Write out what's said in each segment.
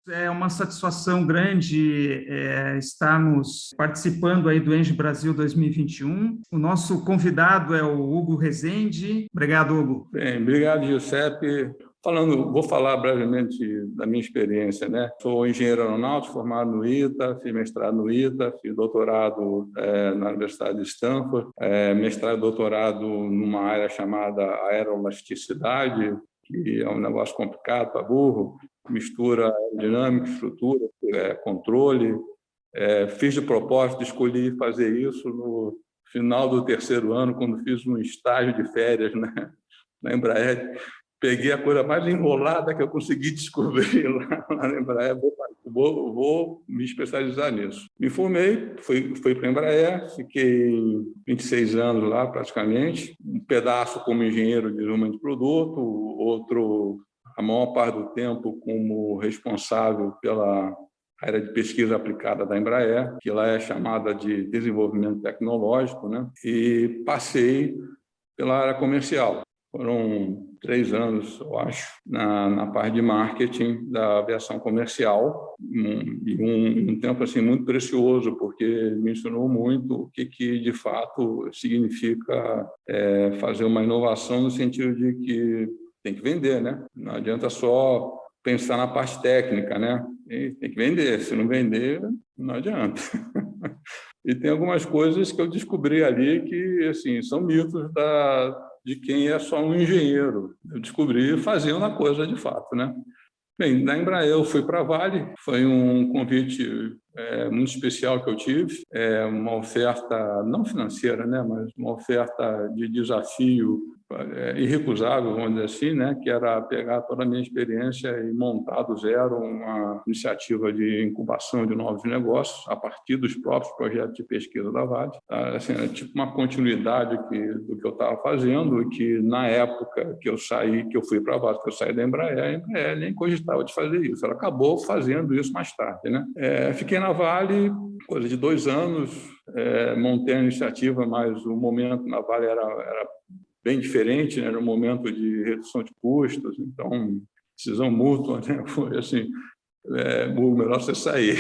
É uma satisfação grande estarmos participando aí do Engie Brasil 2021. O nosso convidado é o Hugo Rezende. Obrigado, Hugo. Bem, obrigado, Giuseppe. Vou falar brevemente da minha experiência, né? Sou engenheiro aeronáutico, formado no ITA, fiz mestrado no ITA, fiz doutorado na Universidade de Stanford, mestrado e doutorado numa área chamada aeroelasticidade, que é um negócio complicado para burro, mistura aerodinâmica, estrutura, controle. Fiz de propósito, escolhi fazer isso no final do terceiro ano, quando fiz um estágio de férias, né, na Embraer. Peguei a coisa mais enrolada que eu consegui descobrir lá na Embraer. Vou me especializar nisso. Me formei, fui para a Embraer, fiquei 26 anos lá praticamente, um pedaço como engenheiro de desenvolvimento de produto, outro, a maior parte do tempo, como responsável pela área de pesquisa aplicada da Embraer, que lá é chamada de desenvolvimento tecnológico, né? E passei pela área comercial. Foram 3 anos, eu acho, na parte de marketing da aviação comercial, e um tempo assim muito precioso, porque me ensinou muito o que de fato significa fazer uma inovação no sentido de que tem que vender, né? Não adianta só pensar na parte técnica, né? Tem que vender. Se não vender, não adianta. E tem algumas coisas que eu descobri ali que assim são mitos de quem é só um engenheiro. Eu descobri fazendo a coisa de fato, né? Bem, da Embraer eu fui para a Vale, foi um convite muito especial que eu tive, uma oferta não financeira, né, mas uma oferta de desafio irrecusável, vamos dizer assim, né, que era pegar toda a minha experiência e montar do zero uma iniciativa de incubação de novos negócios a partir dos próprios projetos de pesquisa da Vale. Assim, era tipo uma continuidade do que eu estava fazendo, e que na época que eu fui para a Vale, que eu saí da Embraer, a Embraer nem cogitava de fazer isso. Ela acabou fazendo isso mais tarde, né? Fiquei na Vale coisa de 2 anos, montei a iniciativa, mas o momento na Vale era bem diferente, né? Era um momento de redução de custos, então decisão mútua, né? Foi assim, melhor você sair.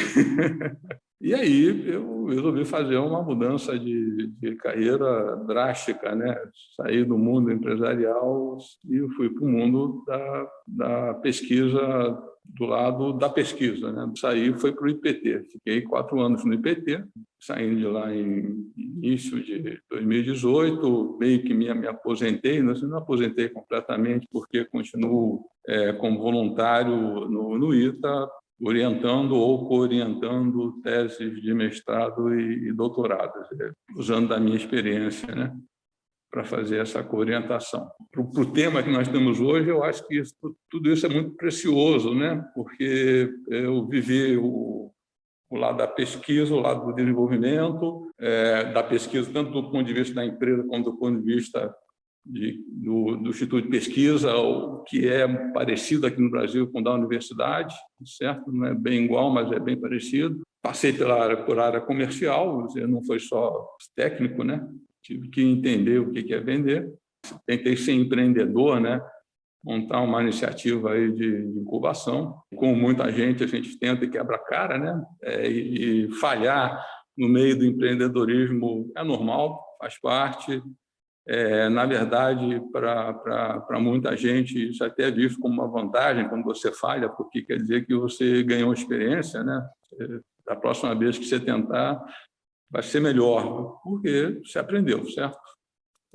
E aí eu resolvi fazer uma mudança de carreira drástica, né? Saí do mundo empresarial e fui para o mundo da pesquisa, do lado da pesquisa, né? Saí, foi para o IPT. Fiquei 4 anos no IPT, saindo de lá em início de 2018, meio que me aposentei, não aposentei completamente, porque continuo como voluntário no ITA, orientando ou co-orientando teses de mestrado e doutorado, usando da minha experiência, né, para fazer essa co-orientação. Para o tema que nós temos hoje, eu acho que tudo isso é muito precioso, né, porque eu vivi o lado da pesquisa, o lado do desenvolvimento, da pesquisa tanto do ponto de vista da empresa como do ponto de vista do Instituto de Pesquisa, o que é parecido aqui no Brasil com o da universidade, certo? Não é bem igual, mas é bem parecido. Passei por área comercial, não foi só técnico, né? Tive que entender o que é vender. Tentei ser empreendedor, né? Montar uma iniciativa aí de incubação. Com muita gente, a gente tenta e quebra a cara, né? E falhar no meio do empreendedorismo é normal, faz parte. Na verdade, para muita gente, isso até é visto como uma vantagem quando você falha, porque quer dizer que você ganhou experiência, né? Da próxima vez que você tentar, vai ser melhor, porque você aprendeu, certo?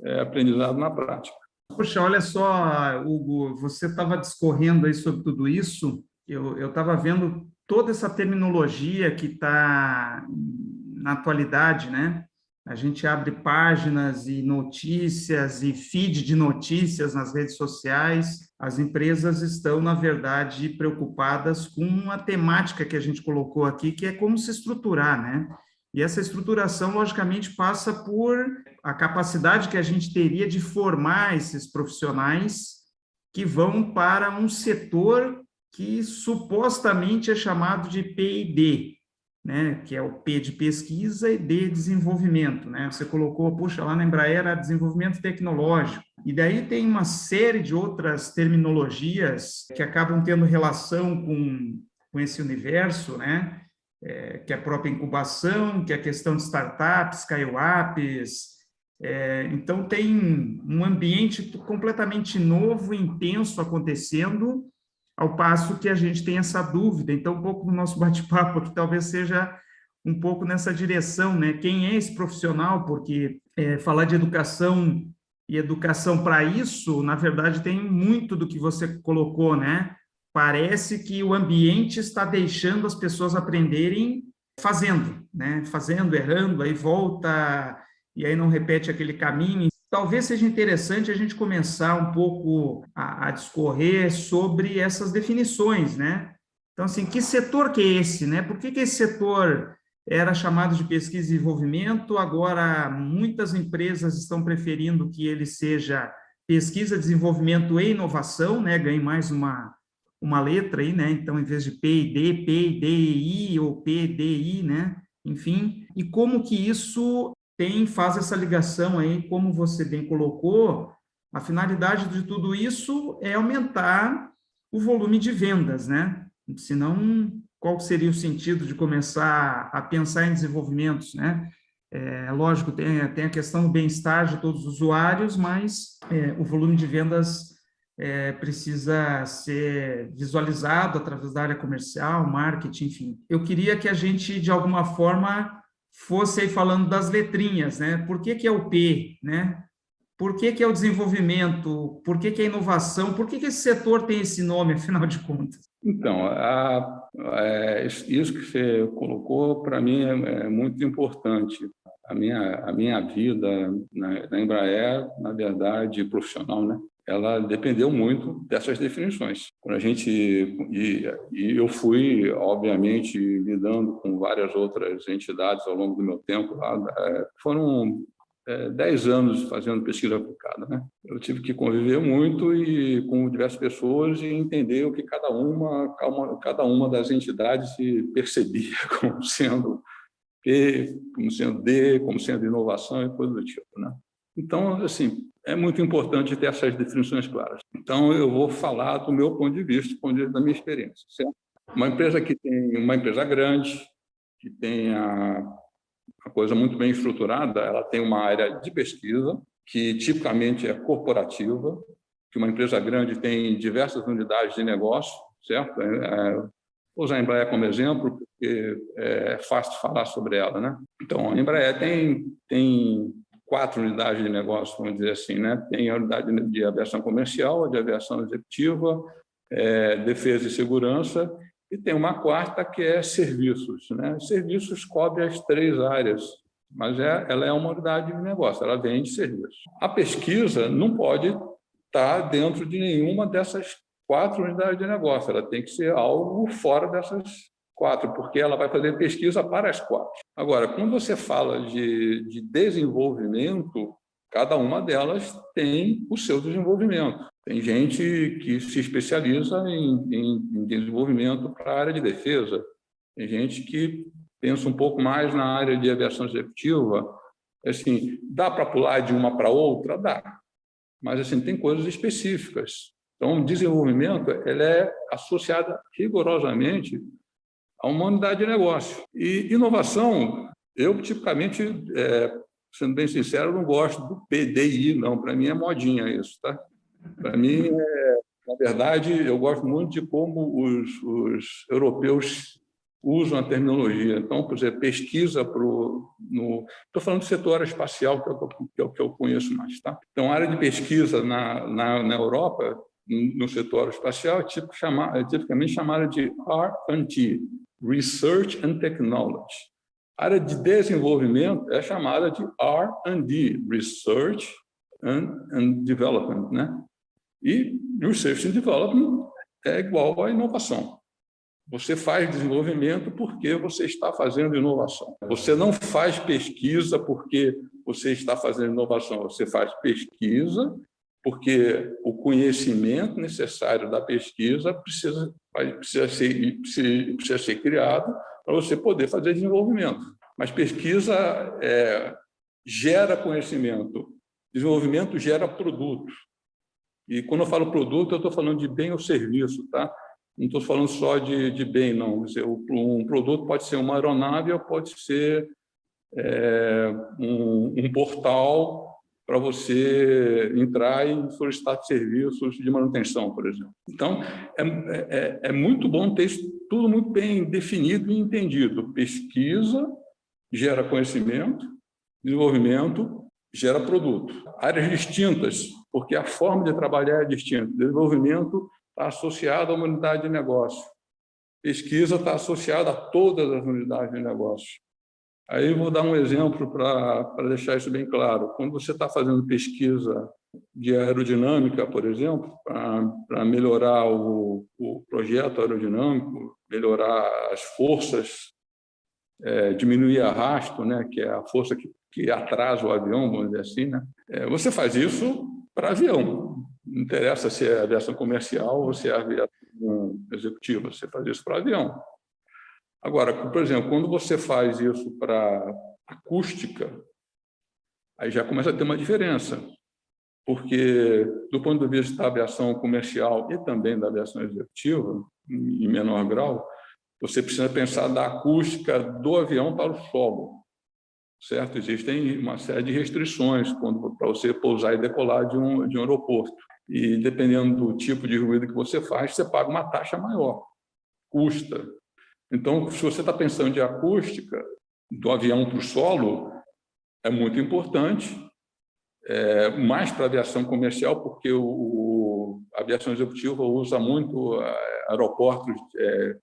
É aprendizado na prática. Poxa, olha só, Hugo, você estava discorrendo aí sobre tudo isso, eu estava vendo toda essa terminologia que está na atualidade, né? A gente abre páginas e notícias e feed de notícias nas redes sociais. As empresas estão, na verdade, preocupadas com a temática que a gente colocou aqui, que é como se estruturar, né? E essa estruturação, logicamente, passa por a capacidade que a gente teria de formar esses profissionais que vão para um setor que supostamente é chamado de P&D, né, que é o P de pesquisa e D de desenvolvimento, né? Você colocou, puxa, lá na Embraer era desenvolvimento tecnológico. E daí tem uma série de outras terminologias que acabam tendo relação com com esse universo, né? Que é a própria incubação, que é a questão de startups, scale-ups. Então, tem um ambiente completamente novo e intenso acontecendo, ao passo que a gente tem essa dúvida. Então, um pouco do nosso bate-papo aqui talvez seja um pouco nessa direção, né? Quem é esse profissional? Porque falar de educação e educação para isso, na verdade, tem muito do que você colocou, né? Parece que o ambiente está deixando as pessoas aprenderem fazendo, né? Fazendo, errando, aí volta e aí não repete aquele caminho. Talvez seja interessante a gente começar um pouco a discorrer sobre essas definições, né? Então, assim, que setor que é esse, né? Por que esse setor era chamado de pesquisa e desenvolvimento, agora muitas empresas estão preferindo que ele seja pesquisa, desenvolvimento e inovação, né? Ganhe mais uma letra aí, né? Então, em vez de P&D, P&DI ou PDI, né? Enfim, e como que isso faz essa ligação aí, como você bem colocou, a finalidade de tudo isso é aumentar o volume de vendas, né? Senão, qual seria o sentido de começar a pensar em desenvolvimentos, né? Lógico, tem a questão do bem-estar de todos os usuários, mas o volume de vendas precisa ser visualizado através da área comercial, marketing, enfim. Eu queria que a gente, de alguma forma, fosse aí falando das letrinhas, né? Por que é o P, né? Por que é o desenvolvimento? Por que é a inovação? Por que esse setor tem esse nome, afinal de contas? Então, isso que você colocou, para mim, é muito importante. A minha vida na Embraer, na verdade, profissional, né? Ela dependeu muito dessas definições. Quando a gente e eu fui, obviamente, lidando com várias outras entidades ao longo do meu tempo lá. Foram 10 anos fazendo pesquisa aplicada, né? Eu tive que conviver muito com diversas pessoas e entender o que cada uma das entidades se percebia como sendo P, como sendo D, como sendo inovação e coisa do tipo, né? Então, assim, é muito importante ter essas definições claras. Então, eu vou falar do meu ponto de vista, da minha experiência, certo? Uma empresa grande, que tem a coisa muito bem estruturada, ela tem uma área de pesquisa, que tipicamente é corporativa, que uma empresa grande tem diversas unidades de negócio, certo? Vou usar a Embraer como exemplo, porque é fácil de falar sobre ela, né? Então, a Embraer tem 4 unidades de negócio, vamos dizer assim, né? Tem a unidade de aviação comercial, a de aviação executiva, defesa e segurança, e tem uma 4ª que é serviços, né? Serviços cobre as 3 áreas, mas ela é uma unidade de negócio, ela vende serviços. A pesquisa não pode estar dentro de nenhuma dessas 4 unidades de negócio, ela tem que ser algo fora dessas 4, porque ela vai fazer pesquisa para as 4. Agora, quando você fala de desenvolvimento, cada uma delas tem o seu desenvolvimento. Tem gente que se especializa em desenvolvimento para a área de defesa. Tem gente que pensa um pouco mais na área de aviação executiva. Assim, dá para pular de uma para outra? Dá. Mas assim, tem coisas específicas. Então, desenvolvimento ele é associado rigorosamente a uma unidade de negócio. E inovação, eu tipicamente, sendo bem sincero, não gosto do PDI, não. Para mim é modinha isso, tá? Para mim, na verdade, eu gosto muito de como os europeus usam a terminologia. Então, por exemplo, pesquisa estou falando do setor aeroespacial, que é o que eu conheço mais, tá? Então, a área de pesquisa na Europa, no setor aeroespacial, é tipicamente chamada de R&T, Research and Technology. A área de desenvolvimento é chamada de R&D, Research and Development, né? E Research and Development é igual à inovação. Você faz desenvolvimento porque você está fazendo inovação. Você não faz pesquisa porque você está fazendo inovação. Você faz pesquisa porque o conhecimento necessário da pesquisa precisa ser criado para você poder fazer desenvolvimento. Mas pesquisa gera conhecimento, desenvolvimento gera produto. E quando eu falo produto, eu estou falando de bem ou serviço, tá? Não estou falando só de bem, não. Um produto pode ser uma aeronave ou pode ser um portal para você entrar e solicitar serviços de manutenção, por exemplo. Então, é muito bom ter isso tudo muito bem definido e entendido. Pesquisa gera conhecimento, desenvolvimento gera produto. Áreas distintas, porque a forma de trabalhar é distinta. Desenvolvimento está associado a uma unidade de negócio. Pesquisa está associada a todas as unidades de negócio. Aí eu vou dar um exemplo para deixar isso bem claro. Quando você está fazendo pesquisa de aerodinâmica, por exemplo, para melhorar o projeto aerodinâmico, melhorar as forças, diminuir arrasto, né, que é a força que atrasa o avião, vamos dizer assim, né? Você faz isso para avião. Não interessa se é aviação comercial ou se é aviação executiva, você faz isso para avião. Agora, por exemplo, quando você faz isso para acústica, aí já começa a ter uma diferença, porque do ponto de vista da aviação comercial e também da aviação executiva, em menor grau, você precisa pensar da acústica do avião para o solo, certo? Existem uma série de restrições para você pousar e decolar de um aeroporto. E dependendo do tipo de ruído que você faz, você paga uma taxa maior, custa. Então, se você está pensando de acústica, do avião para o solo, é muito importante, mais para a aviação comercial, porque a aviação executiva usa muito aeroportos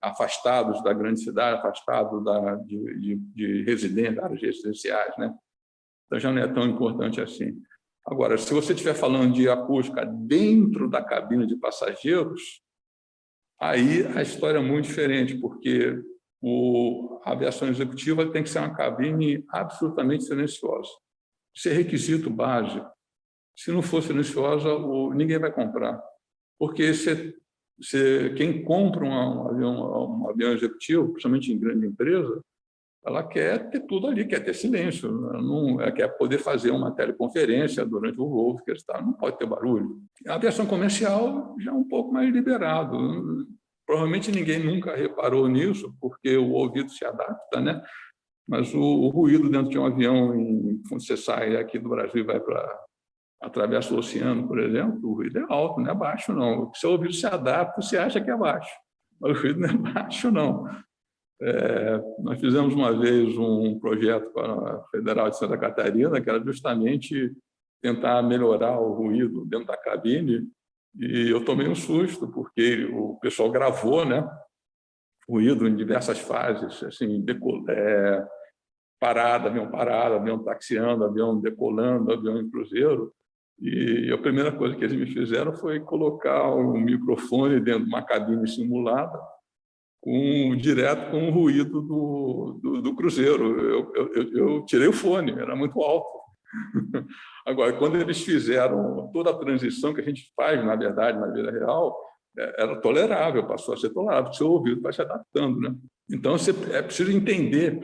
afastados da grande cidade, afastados de residências, áreas residenciais, né? Então, já não é tão importante assim. Agora, se você estiver falando de acústica dentro da cabine de passageiros, aí a história é muito diferente, porque a aviação executiva tem que ser uma cabine absolutamente silenciosa. Isso é requisito básico. Se não for silenciosa, ninguém vai comprar. Porque quem compra um avião executivo, principalmente em grande empresa, ela quer ter tudo ali, quer ter silêncio. Ela quer poder fazer uma teleconferência durante o voo, porque não pode ter barulho. A aviação comercial já é um pouco mais liberado. Provavelmente ninguém nunca reparou nisso, porque o ouvido se adapta, né? Mas o ruído dentro de um avião, quando você sai aqui do Brasil e vai atravessa o oceano, por exemplo, o ruído é alto, não é baixo, não. O seu ouvido se adapta, você acha que é baixo, mas o ruído não é baixo, não. Nós fizemos uma vez um projeto para a Federal de Santa Catarina, que era justamente tentar melhorar o ruído dentro da cabine, e eu tomei um susto, porque o pessoal gravou, né, ruído em diversas fases, assim, avião taxiando, avião decolando, avião em cruzeiro, e a primeira coisa que eles me fizeram foi colocar um microfone dentro de uma cabine simulada, direto com o ruído do cruzeiro. Eu tirei o fone, era muito alto. Agora, quando eles fizeram toda a transição que a gente faz, na verdade, na vida real, era tolerável, passou a ser tolerável, o seu ouvido vai se adaptando, né? Então, é preciso entender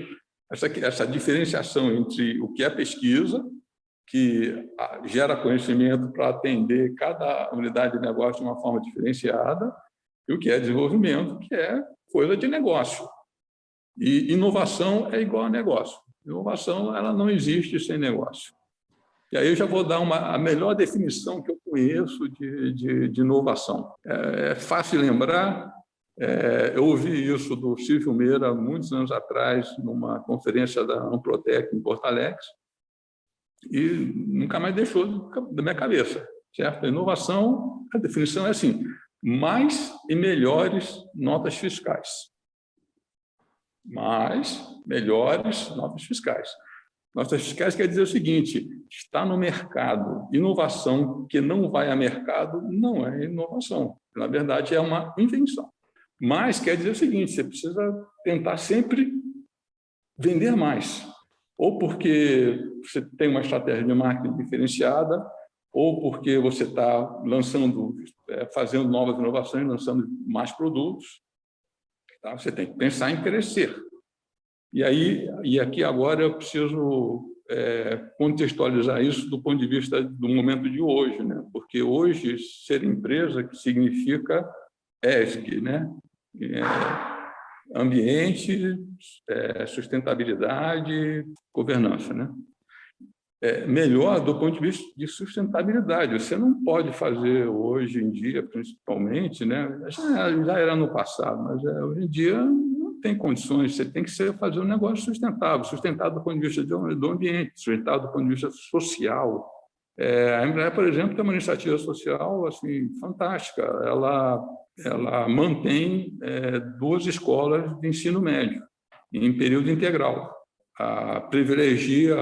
essa diferenciação entre o que é pesquisa, que gera conhecimento para atender cada unidade de negócio de uma forma diferenciada, e o que é desenvolvimento, que é coisa de negócio. E inovação é igual a negócio. Inovação, ela não existe sem negócio. E aí eu já vou dar a melhor definição que eu conheço de inovação. É fácil lembrar, eu ouvi isso do Silvio Meira muitos anos atrás, numa conferência da Amprotec em Porto Alegre, e nunca mais deixou da minha cabeça, certo? A inovação, a definição é assim: mais e melhores notas fiscais. Mais, melhores notas fiscais. Notas fiscais quer dizer o seguinte: está no mercado. Inovação que não vai a mercado não é inovação. Na verdade, é uma invenção. Mas quer dizer o seguinte: você precisa tentar sempre vender mais. Ou porque você tem uma estratégia de marketing diferenciada, ou porque você está fazendo novas inovações, lançando mais produtos. Tá? Você tem que pensar em crescer. E aqui agora eu preciso contextualizar isso do ponto de vista do momento de hoje, né? Porque hoje ser empresa significa ESG, né? Ambiente, sustentabilidade, governança, né? Melhor do ponto de vista de sustentabilidade. Você não pode fazer hoje em dia, principalmente, né? Já era no passado, mas hoje em dia não tem condições. Você tem que fazer um negócio sustentável do ponto de vista do ambiente, sustentável do ponto de vista social. A Embraer, por exemplo, tem uma iniciativa social assim fantástica. Ela mantém 2 escolas de ensino médio em período integral. Privilegia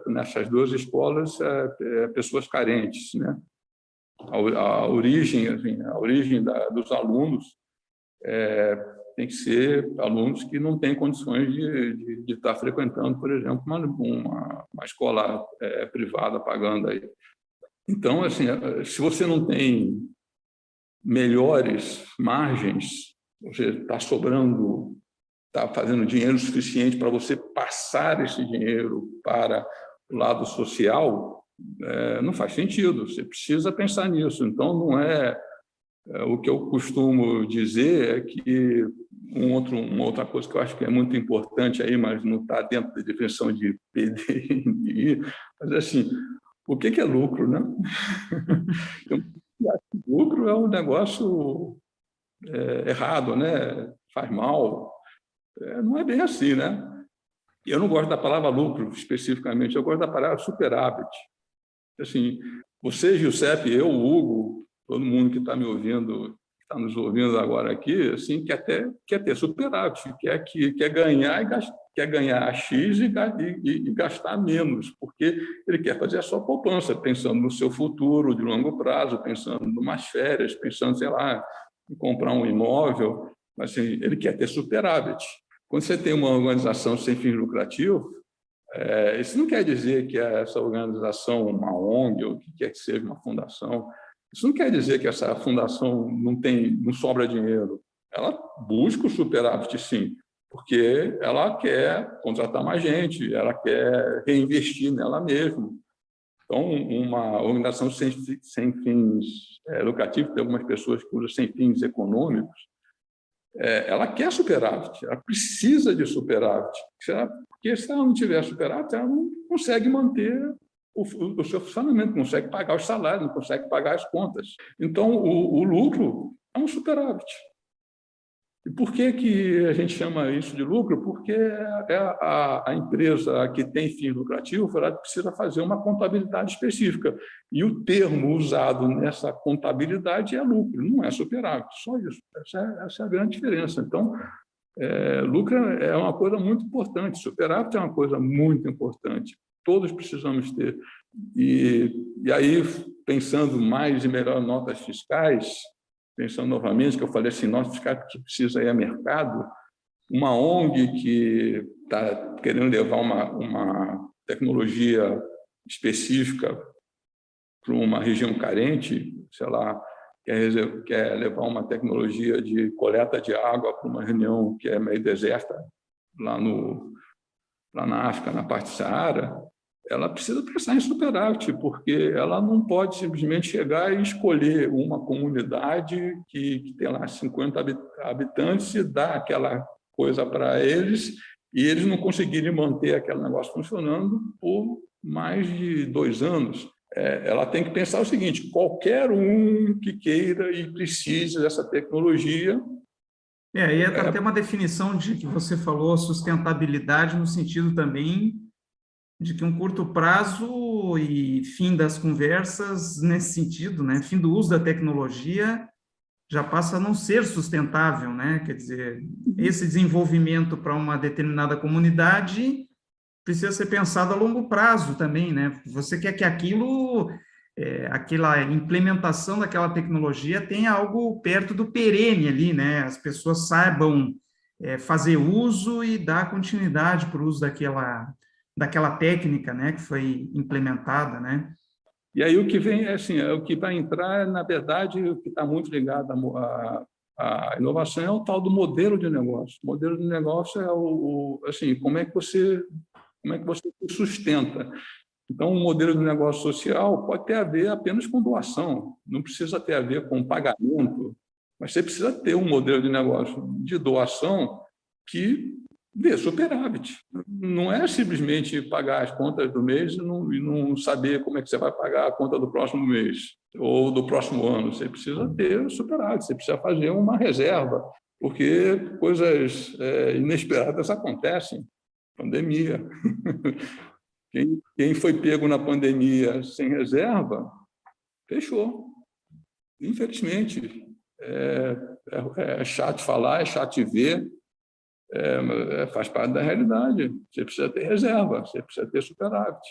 nessas 2 escolas pessoas carentes, né? A origem dos alunos tem que ser alunos que não têm condições de estar frequentando, por exemplo, uma escola privada pagando aí. Então, assim, se você não tem melhores margens, você está sobrando, está fazendo dinheiro suficiente para você passar esse dinheiro para o lado social, não faz sentido. Você precisa pensar nisso. Então, não o que eu costumo dizer é que uma outra coisa que eu acho que é muito importante aí, mas não está dentro da definição de PDI, mas assim, o que é lucro, né? Lucro é um negócio errado, né? Faz mal. Não é bem assim, né? Eu não gosto da palavra lucro especificamente, eu gosto da palavra superávit. Assim, você, Giuseppe, eu, o Hugo, todo mundo que está me ouvindo, que está nos ouvindo agora aqui, assim, quer ter superávit, quer ganhar X e gastar menos, porque ele quer fazer a sua poupança, pensando no seu futuro de longo prazo, pensando em umas férias, pensando, sei lá, em comprar um imóvel, mas assim, ele quer ter superávit. Quando você tem uma organização sem fins lucrativos, isso não quer dizer que essa organização, uma ONG, ou o que quer que seja, uma fundação, isso não quer dizer que essa fundação não sobra dinheiro. Ela busca o superávit, sim, porque ela quer contratar mais gente, ela quer reinvestir nela mesma. Então, uma organização sem fins lucrativos, tem algumas pessoas que usam sem fins econômicos, ela quer superávit, ela precisa de superávit, porque se ela não tiver superávit, ela não consegue manter o seu funcionamento, não consegue pagar os salários, não consegue pagar as contas. Então, o lucro é um superávit. E por que a gente chama isso de lucro? Porque a empresa que tem fins lucrativos, ela precisa fazer uma contabilidade específica. E o termo usado nessa contabilidade é lucro, não é superávit, só isso. Essa é a grande diferença. Então, lucro é uma coisa muito importante, superávit é uma coisa muito importante. Todos precisamos ter. E aí, pensando mais e melhor em notas fiscais, pensando novamente, que eu falei assim, notas fiscais que precisa ir a mercado, uma ONG que está querendo levar uma tecnologia específica para uma região carente, sei lá, quer levar uma tecnologia de coleta de água para uma região que é meio deserta, lá na África, na parte do Saara, ela precisa pensar em superávit, porque ela não pode simplesmente chegar e escolher uma comunidade que tem lá 50 habitantes e dar aquela coisa para eles e eles não conseguirem manter aquele negócio funcionando por mais de 2 anos. Ela tem que pensar o seguinte, qualquer um que queira e precise dessa tecnologia... E até uma definição de que você falou, sustentabilidade no sentido também de que um curto prazo e fim das conversas nesse sentido, né? Fim do uso da tecnologia já passa a não ser sustentável, né? Quer dizer, esse desenvolvimento para uma determinada comunidade precisa ser pensado a longo prazo também, né? Você quer que aquela implementação daquela tecnologia tenha algo perto do perene ali, né? As pessoas saibam fazer uso e dar continuidade para o uso daquela técnica, né, que foi implementada, né? E aí o que vem o que vai entrar, na verdade, o que está muito ligado à inovação é o tal do modelo de negócio. O modelo de negócio é assim, como é que você se sustenta. Então, o modelo de negócio social pode ter a ver apenas com doação, não precisa ter a ver com pagamento. Mas você precisa ter um modelo de negócio de doação que dê superávit. Não é simplesmente pagar as contas do mês e não saber como é que você vai pagar a conta do próximo mês ou do próximo ano. Você precisa ter superávit, você precisa fazer uma reserva, porque coisas inesperadas acontecem. Pandemia. Quem foi pego na pandemia sem reserva, fechou. Infelizmente. É chato falar, é chato ver, faz parte da realidade. Você precisa ter reserva, você precisa ter superávit.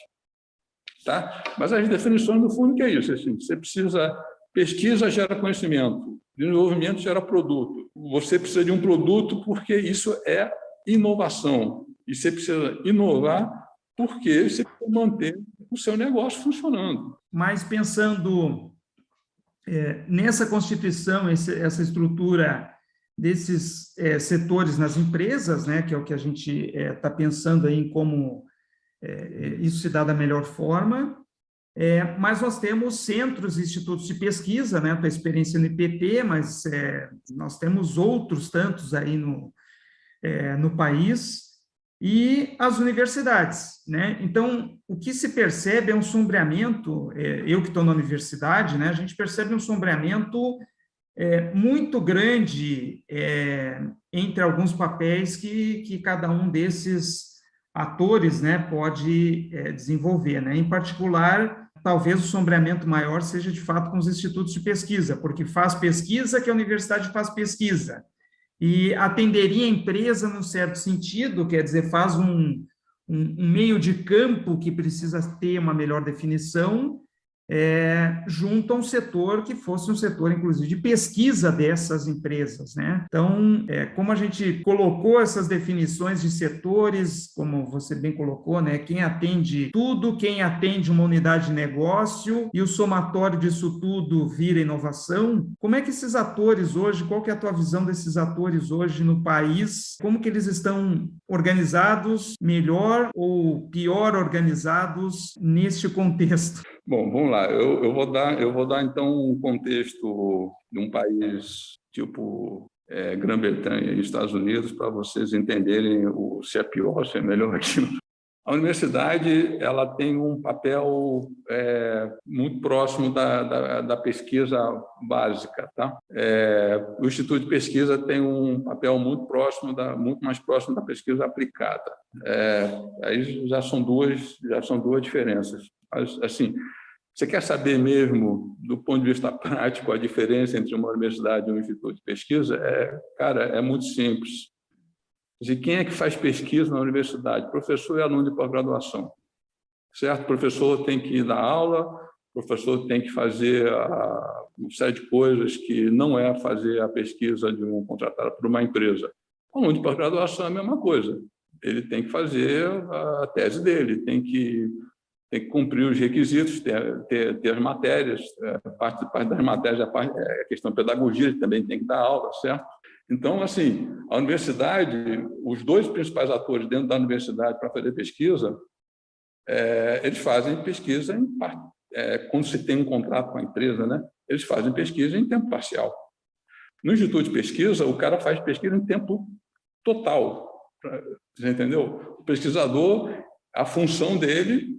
Tá? Mas as definições, no fundo, que é isso? Assim, você precisa... Pesquisa gera conhecimento, desenvolvimento gera produto. Você precisa de um produto porque isso é inovação. E você precisa inovar porque você precisa manter o seu negócio funcionando. Mas pensando nessa constituição, essa estrutura desses setores nas empresas, né, que é o que a gente está pensando aí em como isso se dá da melhor forma, mas nós temos centros e institutos de pesquisa, né, a tua experiência no IPT, mas nós temos outros tantos aí no país, e as universidades, né? Então, o que se percebe é um sombreamento, eu que estou na universidade, né, a gente percebe um sombreamento muito grande entre alguns papéis que cada um desses atores, né, pode desenvolver, né? Em particular, talvez o sombreamento maior seja, de fato, com os institutos de pesquisa, porque faz pesquisa que a universidade faz pesquisa, e atenderia a empresa num certo sentido, quer dizer, faz um meio de campo que precisa ter uma melhor definição, junto a um setor que fosse um setor, inclusive, de pesquisa dessas empresas, né? Então, como a gente colocou essas definições de setores, como você bem colocou, né? Quem atende tudo, quem atende uma unidade de negócio, e o somatório disso tudo vira inovação. Como é que esses atores hoje, qual que é a tua visão desses atores hoje no país? Como que eles estão organizados, melhor ou pior organizados neste contexto? Bom, vamos lá. Eu vou dar então um contexto de um país tipo Grã-Bretanha e Estados Unidos para vocês entenderem se é pior ou se é melhor aqui. A universidade ela tem um papel muito próximo da pesquisa básica, tá? O Instituto de Pesquisa tem um papel muito mais próximo da pesquisa aplicada. Aí já são duas diferenças. Assim, você quer saber mesmo, do ponto de vista prático, a diferença entre uma universidade e um instituto de pesquisa? Cara, é muito simples. E quem é que faz pesquisa na universidade? Professor e aluno de pós-graduação. Certo? O professor tem que ir dar aula, o professor tem que fazer uma série de coisas que não é fazer a pesquisa de um contratado por uma empresa. O aluno de pós-graduação é a mesma coisa. Ele tem que fazer a tese dele, tem que cumprir os requisitos, ter as matérias, parte das matérias, a questão da pedagogia, ele também tem que dar aula, certo? Então, assim, a universidade, os dois principais atores dentro da universidade para fazer pesquisa, eles fazem pesquisa quando se tem um contrato com a empresa, né? Eles fazem pesquisa em tempo parcial. No instituto de pesquisa, o cara faz pesquisa em tempo total, você entendeu? O pesquisador, a função dele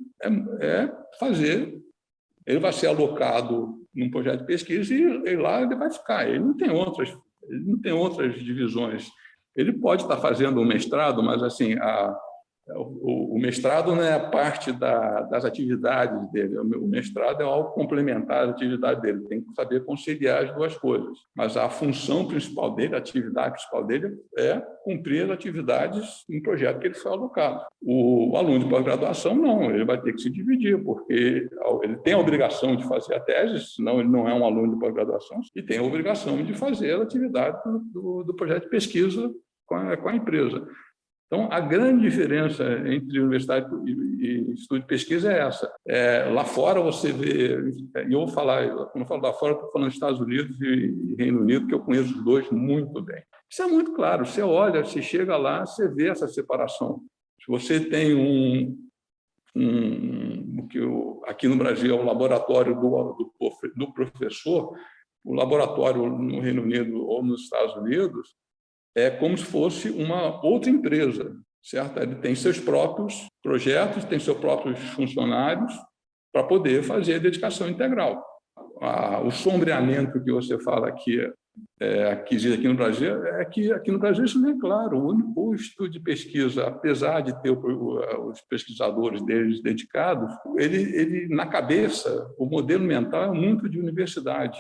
é fazer, ele vai ser alocado num projeto de pesquisa e lá ele vai ficar, ele não tem outras divisões. Ele pode estar fazendo um mestrado, mas assim, o mestrado não é a parte das atividades dele, o mestrado é algo complementar à atividade dele, tem que saber conciliar as duas coisas. Mas a função principal dele, a atividade principal dele é cumprir as atividades em projeto que ele foi alocado. O aluno de pós-graduação, não, ele vai ter que se dividir, porque ele tem a obrigação de fazer a tese, senão ele não é um aluno de pós-graduação, e tem a obrigação de fazer a atividade do projeto de pesquisa com a empresa. Então, a grande diferença entre universidade e instituto de pesquisa é essa. Lá fora você vê, e eu vou falar, quando eu falo lá fora, estou falando Estados Unidos e Reino Unido, que eu conheço os dois muito bem. Isso é muito claro, você olha, você chega lá, você vê essa separação. Se você tem o que aqui no Brasil é o laboratório do professor, O laboratório no Reino Unido ou nos Estados Unidos é como se fosse uma outra empresa, certo? Ele tem seus próprios projetos, tem seus próprios funcionários para poder fazer a dedicação integral. O sombreamento que você fala aqui, que existe aqui no Brasil, é que aqui no Brasil isso não é claro. O estudo de pesquisa, apesar de ter os pesquisadores deles dedicados, ele na cabeça, o modelo mental é muito de universidade,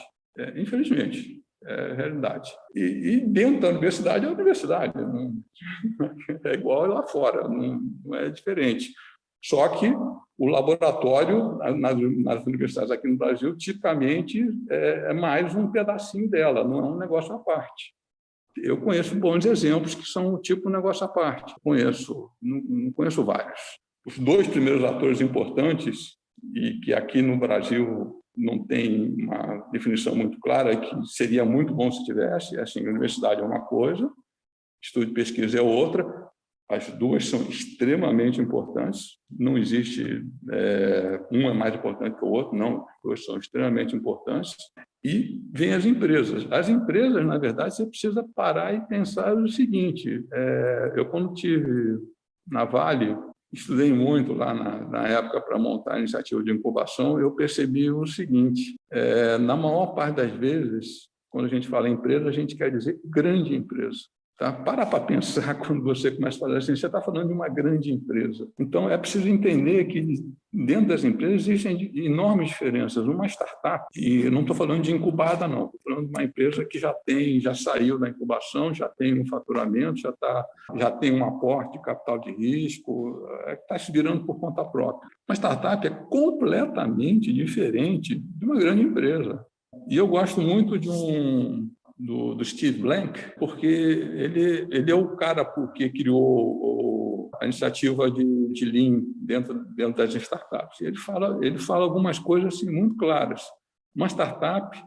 infelizmente. É a realidade. E dentro da universidade é a universidade. Não, é igual lá fora, não é diferente. Só que o laboratório, nas universidades aqui no Brasil, tipicamente é mais um pedacinho dela, não é um negócio à parte. Eu conheço bons exemplos que são tipo negócio à parte. Não conheço vários. Os 2 primeiros atores importantes, e que aqui no Brasil não tem uma definição muito clara, que seria muito bom se tivesse, assim, a universidade é uma coisa, estudo de pesquisa é outra, as 2 são extremamente importantes, não existe um é mais importante que o outro, não, as 2 são extremamente importantes, e vem as empresas. As empresas, na verdade, você precisa parar e pensar o seguinte, eu quando estive na Vale, estudei muito lá na época para montar a iniciativa de incubação, eu percebi o seguinte, na maior parte das vezes, quando a gente fala em empresa, a gente quer dizer grande empresa. Tá? Para pensar quando você começa a falar assim, você está falando de uma grande empresa. Então, é preciso entender que dentro das empresas existem enormes diferenças. Uma startup, e não estou falando de incubada, não, estou falando de uma empresa que já saiu da incubação, já tem um faturamento, já tem um aporte de capital de risco, está se virando por conta própria. Uma startup é completamente diferente de uma grande empresa. E eu gosto muito do Steve Blank, porque ele é o cara que criou a iniciativa de Lean dentro das startups. Ele fala algumas coisas assim, muito claras. Uma startup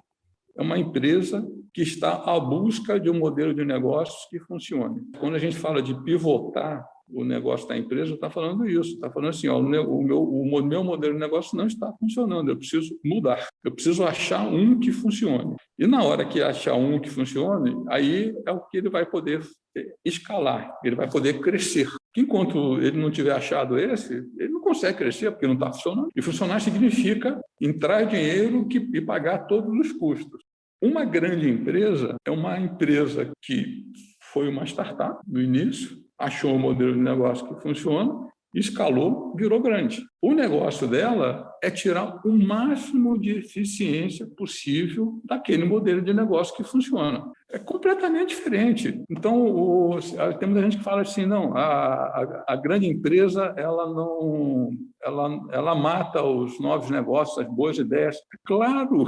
é uma empresa que está à busca de um modelo de negócios que funcione. Quando a gente fala de pivotar o negócio da empresa, está falando isso, está falando assim, o meu modelo de negócio não está funcionando, eu preciso mudar, eu preciso achar um que funcione. E na hora que achar um que funcione, aí é o que ele vai poder escalar, ele vai poder crescer. Enquanto ele não tiver achado esse, ele não consegue crescer, porque não está funcionando. E funcionar significa entrar dinheiro e pagar todos os custos. Uma grande empresa é uma empresa que foi uma startup no início, achou um modelo de negócio que funciona, escalou, virou grande. O negócio dela é tirar o máximo de eficiência possível daquele modelo de negócio que funciona. É completamente diferente. Então, tem muita gente que fala assim, não, a grande empresa ela mata os novos negócios, as boas ideias. Claro!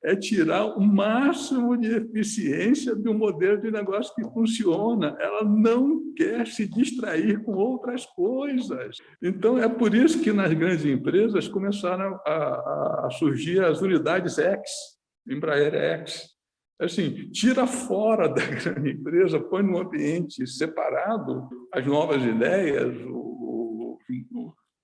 É tirar o máximo de eficiência de um modelo de negócio que funciona. Ela não quer se distrair com outras coisas. Então, é por isso que nas grandes empresas começaram a surgir as unidades X, Embraer X. Assim, tira fora da grande empresa, põe num ambiente separado as novas ideias,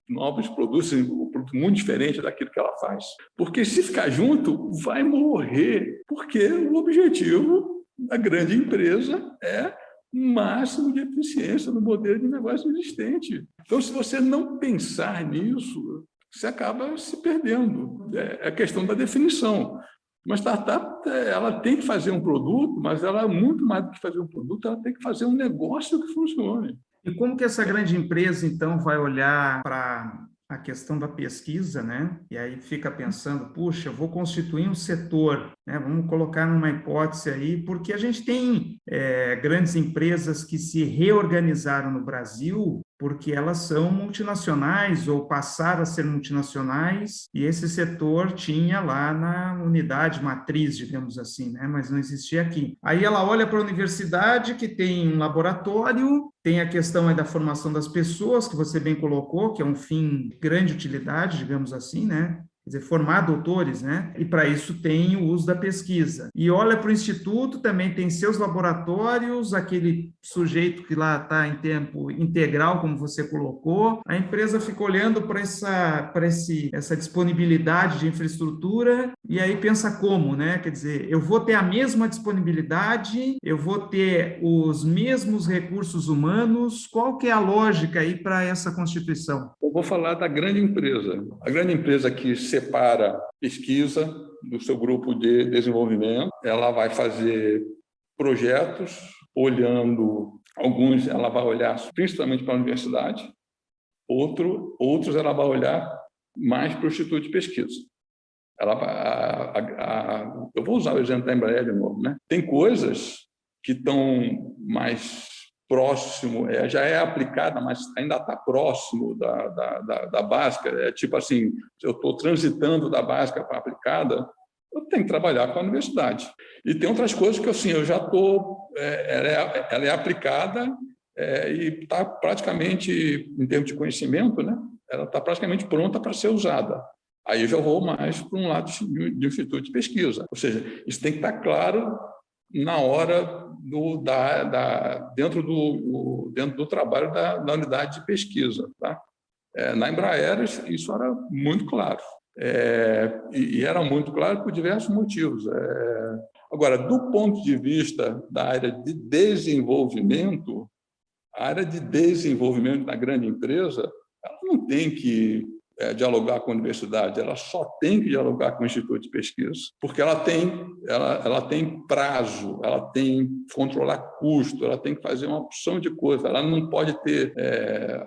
novos produtos, um produto muito diferente daquilo que ela faz. Porque se ficar junto, vai morrer. Porque o objetivo da grande empresa é o máximo de eficiência no modelo de negócio existente. Então, se você não pensar nisso, você acaba se perdendo. É a questão da definição. Uma startup, ela tem que fazer um produto, mas ela é muito mais do que fazer um produto, ela tem que fazer um negócio que funcione. E como que essa grande empresa, então, vai olhar para a questão da pesquisa, né? E aí fica pensando, puxa, eu vou constituir um setor, né? Vamos colocar numa hipótese aí, porque a gente tem grandes empresas que se reorganizaram no Brasil porque elas são multinacionais ou passaram a ser multinacionais, e esse setor tinha lá na unidade matriz, digamos assim, né? Mas não existia aqui. Aí ela olha para a universidade, que tem um laboratório, tem a questão aí da formação das pessoas, que você bem colocou, que é um fim de grande utilidade, digamos assim, né? quer dizer, formar doutores, né? E para isso tem o uso da pesquisa. E olha para o instituto, também tem seus laboratórios, aquele sujeito que lá está em tempo integral, como você colocou. A empresa fica olhando para essa disponibilidade de infraestrutura e aí pensa como, né? Quer dizer, eu vou ter a mesma disponibilidade, eu vou ter os mesmos recursos humanos, qual que é a lógica aí para essa constituição? Eu vou falar da grande empresa. A grande empresa que separa pesquisa do seu grupo de desenvolvimento, ela vai fazer projetos, olhando alguns, ela vai olhar principalmente para a universidade, outros ela vai olhar mais para o Instituto de Pesquisa. Eu vou usar o exemplo da Embraer de novo, né? Tem coisas que estão mais próximo, já é aplicada, mas ainda está próximo da básica. É tipo assim, eu estou transitando da básica para a aplicada, eu tenho que trabalhar com a universidade. E tem outras coisas que assim, eu já estou, ela é aplicada e está praticamente, em termos de conhecimento, né? Ela está praticamente pronta para ser usada. Aí eu já vou mais para um lado de instituto de pesquisa. Ou seja, isso tem que estar claro na hora dentro do trabalho da unidade de pesquisa. Tá? Na Embraer, isso era muito claro. E era muito claro por diversos motivos. Agora, do ponto de vista da área de desenvolvimento, a área de desenvolvimento da grande empresa, ela não tem que dialogar com a universidade, ela só tem que dialogar com o Instituto de Pesquisa, porque ela tem prazo, ela tem que controlar custo, ela tem que fazer uma opção de coisa, ela não pode ter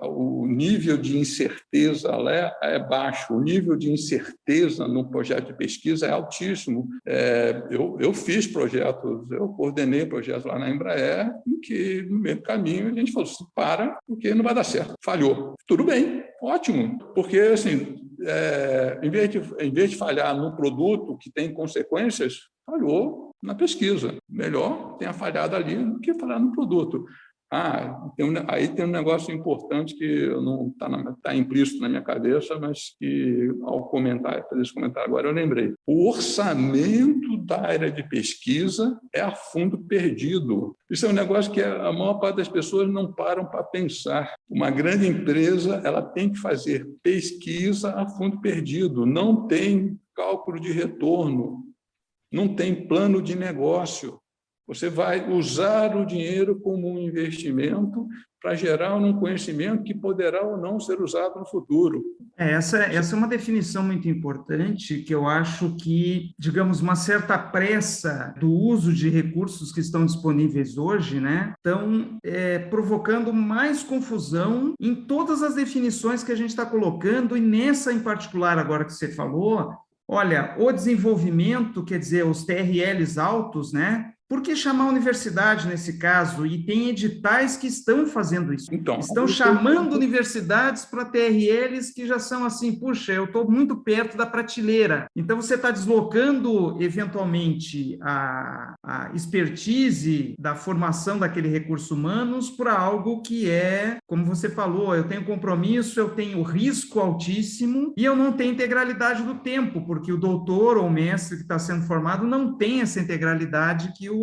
o nível de incerteza lá é baixo, o nível de incerteza no projeto de pesquisa é altíssimo. Eu fiz projetos, eu coordenei projetos lá na Embraer, em que no meio do caminho a gente falou assim, para, porque não vai dar certo, falhou. Tudo bem, ótimo, porque assim, em vez de falhar no produto que tem consequências, falhou na pesquisa. Melhor tenha falhado ali do que falhar no produto. Aí tem um negócio importante que não está implícito na minha cabeça, mas que, ao fazer esse comentário agora, eu lembrei. O orçamento da área de pesquisa é a fundo perdido. Isso é um negócio que a maior parte das pessoas não param para pensar. Uma grande empresa ela tem que fazer pesquisa a fundo perdido, não tem cálculo de retorno, não tem plano de negócio. Você vai usar o dinheiro como um investimento para gerar um conhecimento que poderá ou não ser usado no futuro. Essa é uma definição muito importante, que eu acho que, digamos, uma certa pressa do uso de recursos que estão disponíveis hoje, né, estão provocando mais confusão em todas as definições que a gente está colocando, e nessa em particular agora que você falou, olha, o desenvolvimento, quer dizer, os TRLs altos, né? Por que chamar a universidade nesse caso? E tem editais que estão fazendo isso. Então, estão chamando universidades para TRLs que já são assim, puxa, eu estou muito perto da prateleira. Então, você está deslocando, eventualmente, a expertise da formação daquele recurso humanos para algo que é, como você falou, eu tenho compromisso, eu tenho risco altíssimo e eu não tenho integralidade do tempo, porque o doutor ou o mestre que está sendo formado não tem essa integralidade que o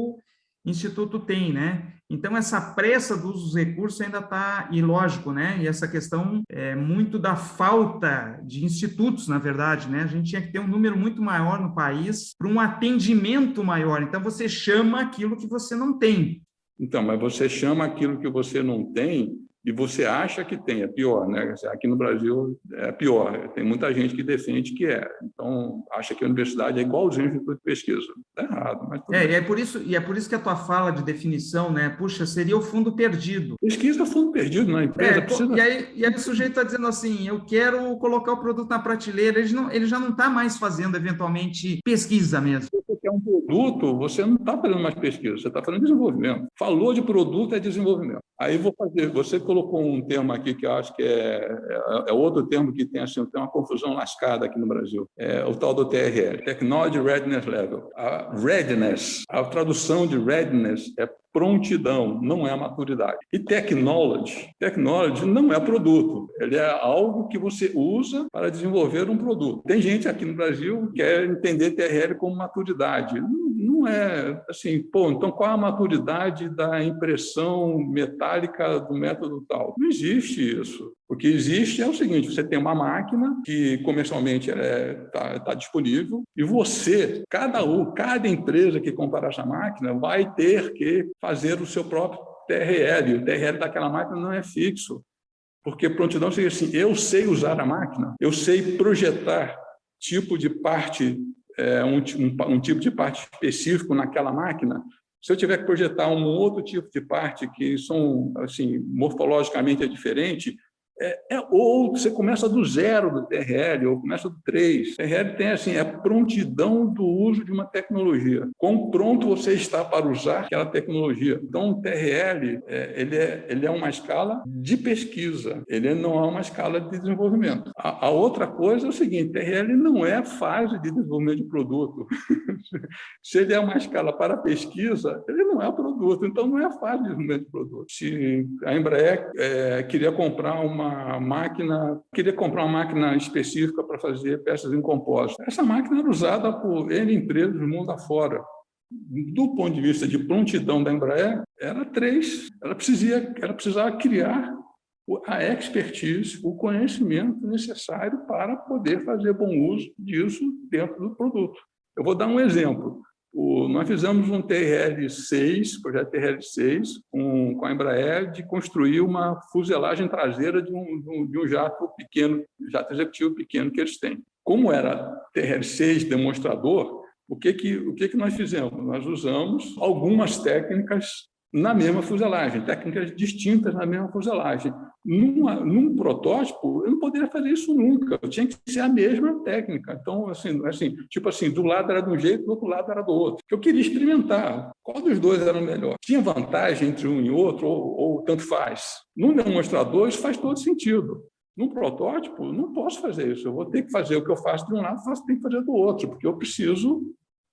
Instituto tem, né? Então, essa pressa do uso dos recursos ainda está ilógico, né? E essa questão é muito da falta de institutos, na verdade, né? A gente tinha que ter um número muito maior no país para um atendimento maior. Então, você chama aquilo que você não tem. Então, mas você chama aquilo que você não tem e você acha que tem, é pior, né? Aqui no Brasil é pior, tem muita gente que defende que então acha que a universidade é igualzinho ao Instituto de Pesquisa. Está errado, mas e é por isso que a tua fala de definição, né? Puxa, seria o fundo perdido. Pesquisa é fundo perdido na empresa. E aí o sujeito está dizendo assim, eu quero colocar o produto na prateleira, ele já não está mais fazendo, eventualmente, pesquisa mesmo. Se você quer um produto, você não está fazendo mais pesquisa, você está fazendo desenvolvimento. Falou de produto, é desenvolvimento. Aí você colocou um termo aqui que eu acho que é outro termo que tem uma confusão lascada aqui no Brasil, o tal do TRL, Technology Readiness Level. A readiness, a tradução de readiness é prontidão, não é maturidade. E technology não é produto, ele é algo que você usa para desenvolver um produto. Tem gente aqui no Brasil que quer entender TRL como maturidade. Não é assim, então qual a maturidade da impressão metálica do método tal? Não existe isso. O que existe é o seguinte: você tem uma máquina que comercialmente está disponível e você, cada empresa que comprar essa máquina vai ter que fazer o seu próprio TRL. O TRL daquela máquina não é fixo, porque prontidão seria assim: eu sei usar a máquina, eu sei projetar tipo de parte, um tipo de parte específico naquela máquina. Se eu tiver que projetar um outro tipo de parte que são, assim, morfologicamente é diferente, ou você começa do 0 do TRL, ou começa do 3. O TRL tem assim, a prontidão do uso de uma tecnologia. Quão pronto você está para usar aquela tecnologia. Então, o TRL ele é uma escala de pesquisa, ele não é uma escala de desenvolvimento. A outra coisa é o seguinte: TRL não é fase de desenvolvimento de produto. Se ele é uma escala para pesquisa, ele não é produto, então não é fase de desenvolvimento de produto. Se a Embraer queria comprar uma máquina específica para fazer peças em compósito, essa máquina era usada por N empresas do mundo afora. Do ponto de vista de prontidão da Embraer, era 3. Ela precisava criar a expertise, o conhecimento necessário para poder fazer bom uso disso dentro do produto. Eu vou dar um exemplo. Nós fizemos um TRL-6, projeto TRL-6, com a Embraer, de construir uma fuselagem traseira de um jato pequeno, jato executivo pequeno que eles têm. Como era TRL-6 demonstrador, o que nós fizemos? Nós usamos algumas técnicas na mesma fuselagem, técnicas distintas na mesma fuselagem. Num protótipo, eu não poderia fazer isso nunca, eu tinha que ser a mesma técnica. Então, tipo assim, do lado era de um jeito, do outro lado era do outro. Eu queria experimentar qual dos dois era o melhor. Tinha vantagem entre um e outro, ou tanto faz. Num demonstrador, isso faz todo sentido. Num protótipo, não posso fazer isso. Eu vou ter que fazer o que eu faço de um lado, tenho que fazer do outro, porque eu preciso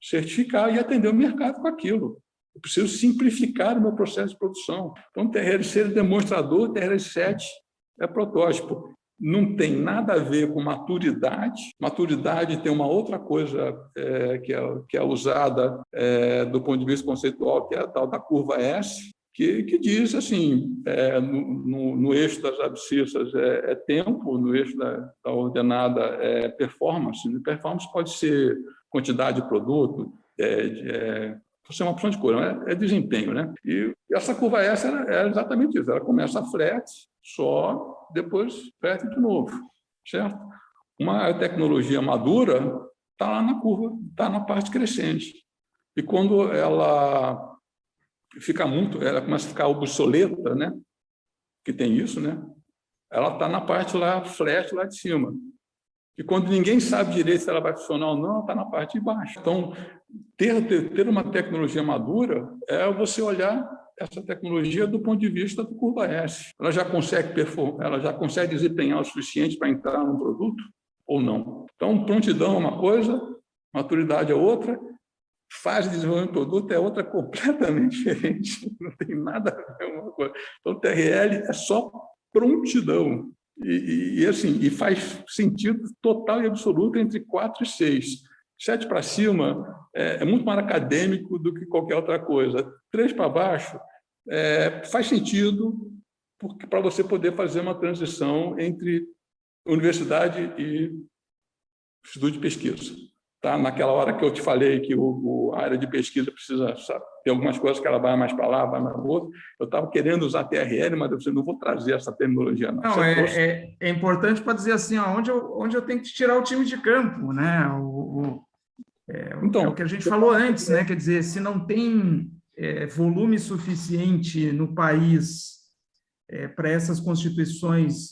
certificar e atender o mercado com aquilo. Eu preciso simplificar o meu processo de produção. Então, TRL-6 é demonstrador, TRL-7 é protótipo. Não tem nada a ver com maturidade. Maturidade tem uma outra coisa que é usada do ponto de vista conceitual, que é a tal da curva S, que diz assim, no eixo das abscissas é tempo, no eixo da ordenada é performance. Performance pode ser quantidade de produto, pode ser uma opção de cor, é desempenho, né? E essa curva S é exatamente isso. Ela começa flat, só, depois flat de novo, certo? Uma tecnologia madura está lá na curva, está na parte crescente. E quando ela começa a ficar obsoleta, né? Que tem isso, né? Ela está na parte lá flat, lá de cima. E quando ninguém sabe direito se ela vai funcionar ou não, está na parte de baixo. Então, ter uma tecnologia madura é você olhar essa tecnologia do ponto de vista do curva S. Ela já consegue desempenhar o suficiente para entrar no produto ou não? Então, prontidão é uma coisa, maturidade é outra, fase de desenvolvimento do produto é outra completamente diferente. Não tem nada a ver com uma coisa. Então, TRL é só prontidão. E faz sentido total e absoluto entre 4 e 6. 7 para cima é muito mais acadêmico do que qualquer outra coisa. 3 para baixo faz sentido para você poder fazer uma transição entre universidade e instituto de pesquisa. Tá? Naquela hora que eu te falei que a área de pesquisa precisa, sabe, ter algumas coisas que ela vai mais para lá, vai mais para outro. Eu estava querendo usar TRL, mas eu não vou trazer essa terminologia. Não, é importante para dizer assim, onde eu tenho que tirar o time de campo, né? Então, o que a gente falou antes, né? Quer dizer, se não tem volume suficiente no país para essas constituições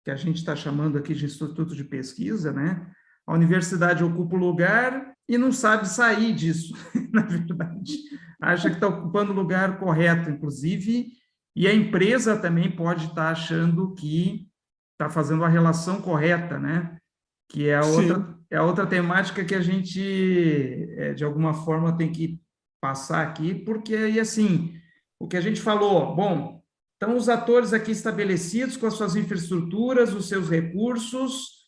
que a gente está chamando aqui de instituto de pesquisa, né? A universidade ocupa o lugar e não sabe sair disso, na verdade. Acha que está ocupando o lugar correto, inclusive, e a empresa também pode estar achando que está fazendo a relação correta, né? Que é a outra temática que a gente, de alguma forma, tem que passar aqui, porque aí, assim, o que a gente falou, bom, então os atores aqui estabelecidos com as suas infraestruturas, os seus recursos,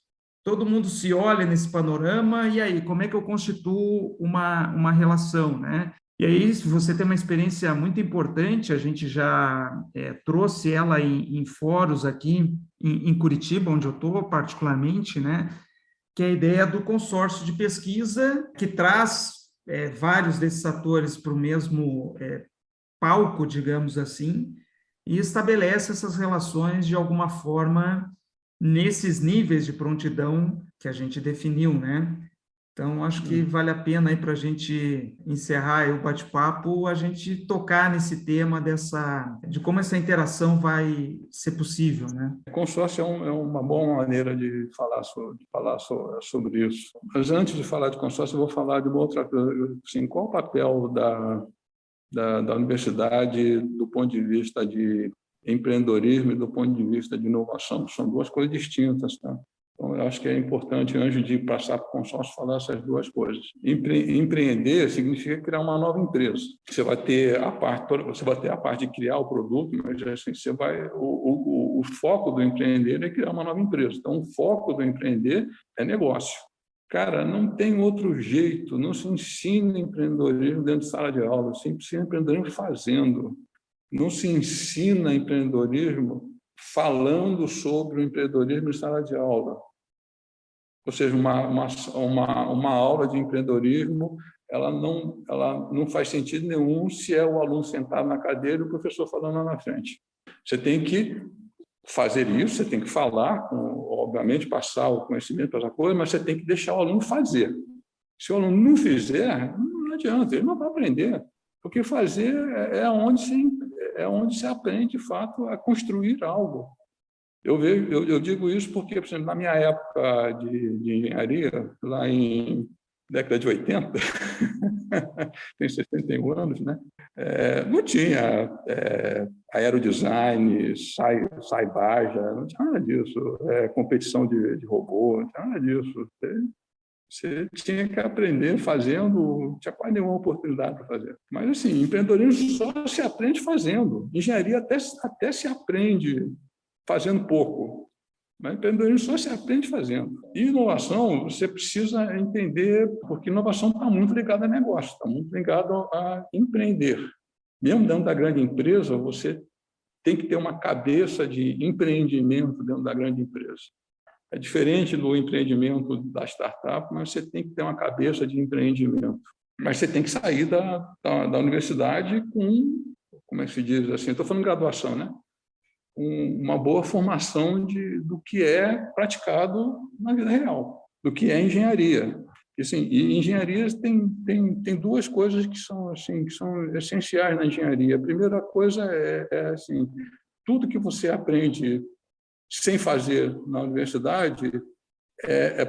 todo mundo se olha nesse panorama, e aí, como é que eu constituo uma relação, né? E aí, se você tem uma experiência muito importante, a gente já trouxe ela em fóruns aqui em Curitiba, onde eu estou particularmente, né? Que é a ideia do consórcio de pesquisa, que traz vários desses atores para o mesmo palco, digamos assim, e estabelece essas relações de alguma forma nesses níveis de prontidão que a gente definiu, né? Então, acho que vale a pena aí para a gente encerrar aí o bate-papo, a gente tocar nesse tema de como essa interação vai ser possível, né? Consórcio é uma boa maneira de falar sobre isso. Mas antes de falar de consórcio, eu vou falar de uma outra coisa. Assim, qual o papel da universidade do ponto de vista de empreendedorismo e do ponto de vista de inovação? São duas coisas distintas, tá? Então, eu acho que é importante, antes de passar para o consórcio, falar essas duas coisas. Empreender significa criar uma nova empresa. Você vai ter a parte de criar o produto, mas assim, o foco do empreender é criar uma nova empresa. Então, o foco do empreender é negócio. Cara, não tem outro jeito, não se ensina empreendedorismo dentro de sala de aula, se ensina empreendedorismo fazendo. Não se ensina empreendedorismo falando sobre o empreendedorismo em sala de aula. Ou seja, uma aula de empreendedorismo ela não faz sentido nenhum se é o aluno sentado na cadeira e o professor falando lá na frente. Você tem que fazer isso, você tem que falar, obviamente, passar o conhecimento, passar coisa, mas você tem que deixar o aluno fazer. Se o aluno não fizer, não adianta, ele não vai aprender. Porque fazer é onde se aprende, de fato, a construir algo. Eu digo isso porque, por exemplo, na minha época de engenharia, lá em década de 80, tem 61 anos, né? Não tinha aerodesign, saibaja, não tinha nada disso, competição de robô, não tinha nada disso. Você tinha que aprender fazendo, não tinha quase nenhuma oportunidade para fazer. Mas, assim, empreendedorismo só se aprende fazendo. Engenharia até se aprende fazendo pouco. Mas empreendedorismo só se aprende fazendo. E inovação, você precisa entender, porque inovação está muito ligada a negócio, está muito ligado a empreender. Mesmo dentro da grande empresa, você tem que ter uma cabeça de empreendimento dentro da grande empresa. É diferente do empreendimento da startup, mas você tem que ter uma cabeça de empreendimento. Mas você tem que sair da universidade com, como é que se diz assim, estou falando graduação, né? Uma boa formação do que é praticado na vida real, do que é engenharia. E engenharia tem duas coisas que são essenciais na engenharia. A primeira coisa assim, tudo que você aprende sem fazer na universidade é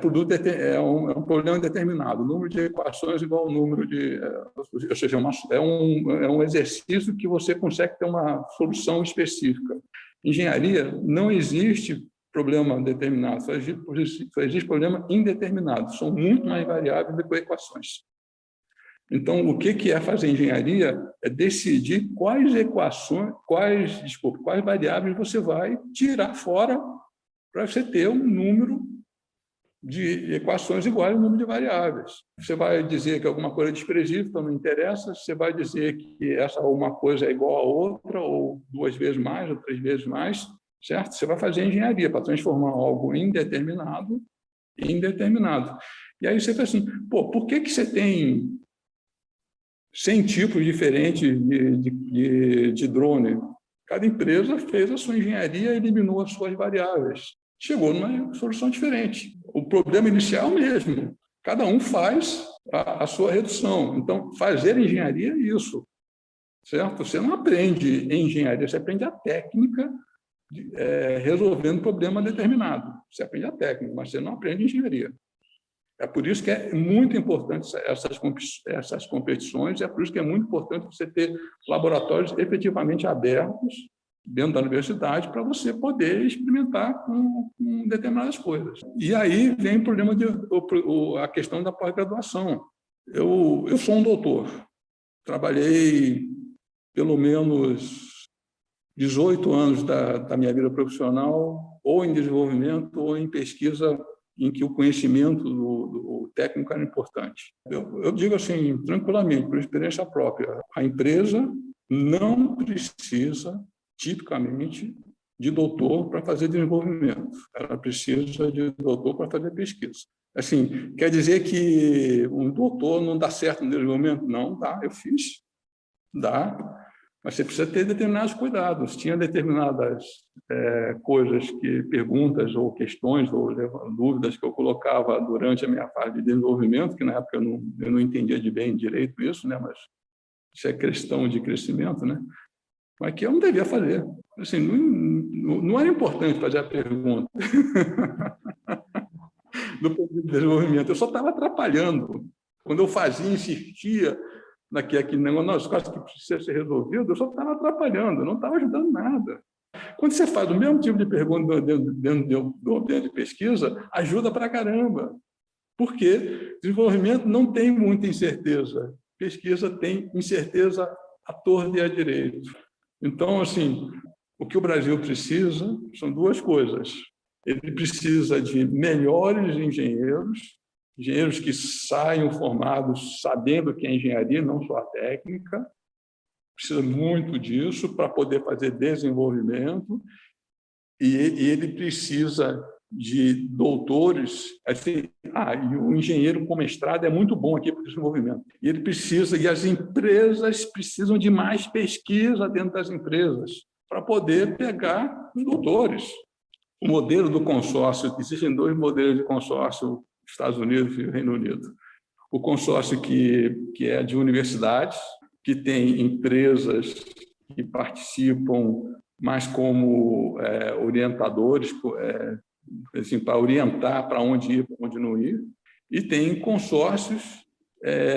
um problema determinado. O número de equações igual ao número de... ou seja, é um exercício que você consegue ter uma solução específica. Engenharia, não existe problema determinado, só existe problema indeterminado. São muito mais variáveis do que equações. Então, o que é fazer engenharia é decidir quais variáveis você vai tirar fora para você ter um número de equações igual ao número de variáveis. Você vai dizer que alguma coisa é desprezível, então não interessa. Você vai dizer que uma coisa é igual a outra, ou 2 vezes mais, ou 3 vezes mais, certo? Você vai fazer engenharia para transformar algo indeterminado em determinado. E aí você fala assim, por que você tem 100 tipos diferentes de drone? Cada empresa fez a sua engenharia e eliminou as suas variáveis. Chegou numa solução diferente. O problema inicial é o mesmo. Cada um faz a sua redução. Então, fazer engenharia é isso, certo? Você não aprende em engenharia, você aprende a técnica resolvendo problema determinado. Você aprende a técnica, mas você não aprende engenharia. É por isso que é muito importante essas competições, é por isso que é muito importante você ter laboratórios efetivamente abertos dentro da universidade para você poder experimentar com determinadas coisas. E aí vem o problema a questão da pós-graduação. Eu sou um doutor, trabalhei pelo menos 18 anos da minha vida profissional ou em desenvolvimento ou em pesquisa em que o conhecimento do técnico era importante. Eu digo assim, tranquilamente, por experiência própria, a empresa não precisa, tipicamente, de doutor para fazer desenvolvimento. Ela precisa de doutor para fazer pesquisa. Assim, quer dizer que um doutor não dá certo no desenvolvimento? Não, dá, eu fiz. Dá, mas você precisa ter determinados cuidados. Tinha determinadas coisas, perguntas ou questões ou dúvidas que eu colocava durante a minha fase de desenvolvimento, que na época eu não entendia de bem direito isso, né? Mas isso é questão de crescimento, né? Mas que eu não devia fazer. Assim, não era importante fazer a pergunta do ponto de desenvolvimento, eu só estava atrapalhando. Quando eu fazia, insistia naquele negócio, que precisa ser resolvido, eu só estava atrapalhando, não estava ajudando nada. Quando você faz o mesmo tipo de pergunta dentro do ambiente de pesquisa, ajuda para caramba. Porque desenvolvimento não tem muita incerteza. Pesquisa tem incerteza à torta e à direita. Então, assim, o que o Brasil precisa são duas coisas. Ele precisa de melhores engenheiros que saiam formados sabendo o que é engenharia, não só a técnica. Precisa muito disso para poder fazer desenvolvimento. E ele precisa de doutores. Assim, e o engenheiro com mestrado é muito bom aqui para o desenvolvimento. E ele precisa, e as empresas precisam de mais pesquisa dentro das empresas para poder pegar os doutores. O modelo do consórcio, existem dois modelos de consórcio, Estados Unidos e Reino Unido. O consórcio que é de universidades, que tem empresas que participam mais como orientadores, assim, para orientar para onde ir, para onde não ir, e tem consórcios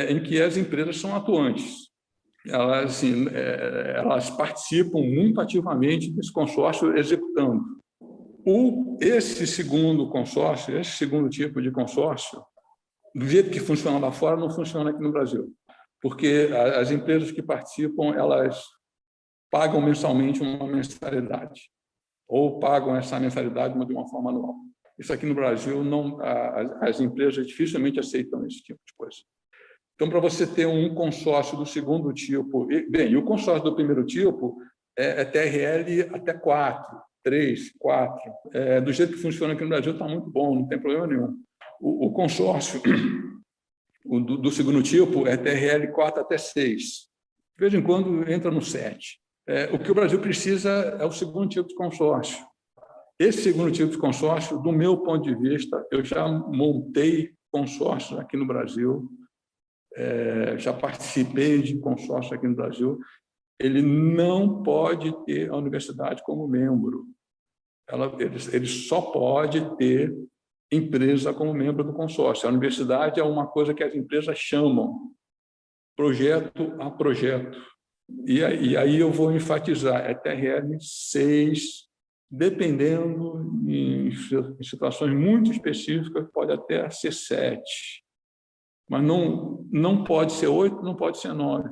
em que as empresas são atuantes. Elas participam muito ativamente desse consórcio executando. Esse segundo consórcio, esse segundo tipo de consórcio, do jeito que funciona lá fora, não funciona aqui no Brasil, porque as empresas que participam, elas pagam mensalmente uma mensalidade, ou pagam essa mensalidade de uma forma anual. Isso aqui no Brasil, não, as empresas dificilmente aceitam esse tipo de coisa. Então, para você ter um consórcio do segundo tipo, e o consórcio do primeiro tipo é TRL até 4, 3, 4. Do jeito que funciona aqui no Brasil, está muito bom, não tem problema nenhum. O consórcio do segundo tipo é TRL 4 até 6. De vez em quando entra no 7. O que o Brasil precisa é o segundo tipo de consórcio. Esse segundo tipo de consórcio, do meu ponto de vista, eu já montei consórcios aqui no Brasil, já participei de consórcio aqui no Brasil. Ele não pode ter a universidade como membro. Ele só pode ter empresa como membro do consórcio. A universidade é uma coisa que as empresas chamam projeto a projeto. E aí eu vou enfatizar, é TRL 6, dependendo em situações muito específicas, pode até ser 7. Mas não pode ser 8, não pode ser 9.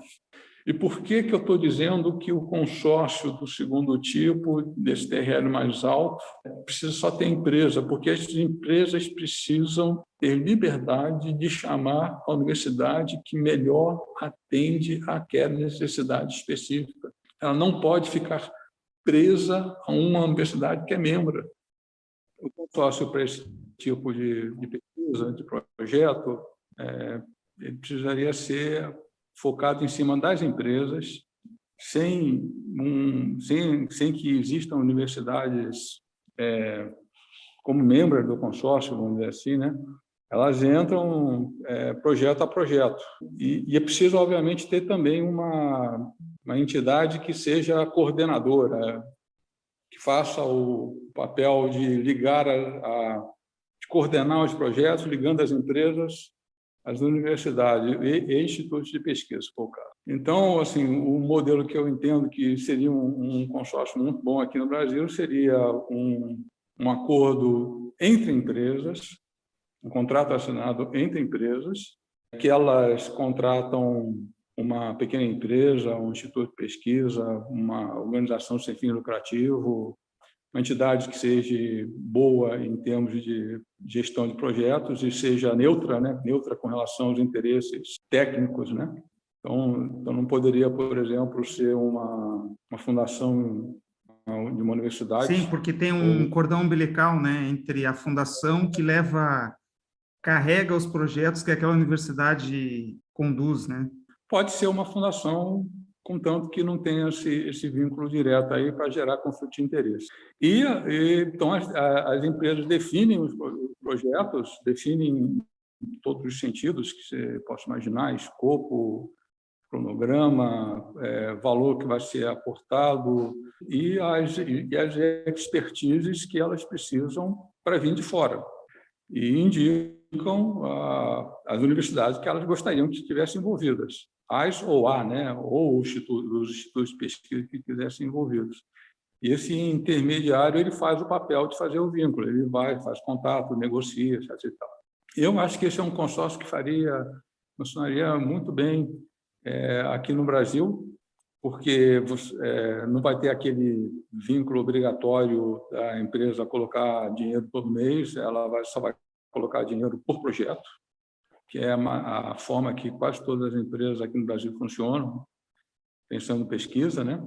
E por que eu estou dizendo que o consórcio do segundo tipo, desse TRL mais alto, precisa só ter empresa? Porque as empresas precisam ter liberdade de chamar a universidade que melhor atende àquela necessidade específica. Ela não pode ficar presa a uma universidade que é membro. O consórcio para esse tipo de pesquisa, de projeto, ele precisaria ser focado em cima das empresas, sem que existam universidades como membros do consórcio, vamos dizer assim, né? Elas entram projeto a projeto. E é preciso, obviamente, ter também uma entidade que seja coordenadora, que faça o papel de ligar, de coordenar os projetos, ligando as empresas, as universidades e institutos de pesquisa, se for o caso. Então, assim, o modelo que eu entendo que seria um consórcio muito bom aqui no Brasil seria um acordo entre empresas, um contrato assinado entre empresas, que elas contratam uma pequena empresa, um instituto de pesquisa, uma organização sem fim lucrativo, uma entidade que seja boa em termos de gestão de projetos e seja neutra, né? Neutra com relação aos interesses técnicos, né? Então, não poderia, por exemplo, ser uma fundação de uma Sim, universidade. porque tem um cordão umbilical, né, entre a fundação que carrega os projetos que aquela universidade conduz, né? Pode ser uma fundação, contanto que não tenha esse vínculo direto aí para gerar conflito de interesse. Então, as empresas definem os projetos, definem em todos os sentidos que você possa imaginar, escopo, cronograma, valor que vai ser aportado e as expertises que elas precisam para vir de fora. E indicam as universidades que elas gostariam que estivessem envolvidas, né? Ou os institutos de pesquisa que quisessem envolvidos. E esse intermediário ele faz o papel de fazer o vínculo, ele faz contato, negocia, etc. E tal. Eu acho que esse é um consórcio que funcionaria muito bem aqui no Brasil, porque não vai ter aquele vínculo obrigatório da empresa colocar dinheiro todo mês, ela só vai colocar dinheiro por projeto, que é a forma que quase todas as empresas aqui no Brasil funcionam, pensando em pesquisa, né?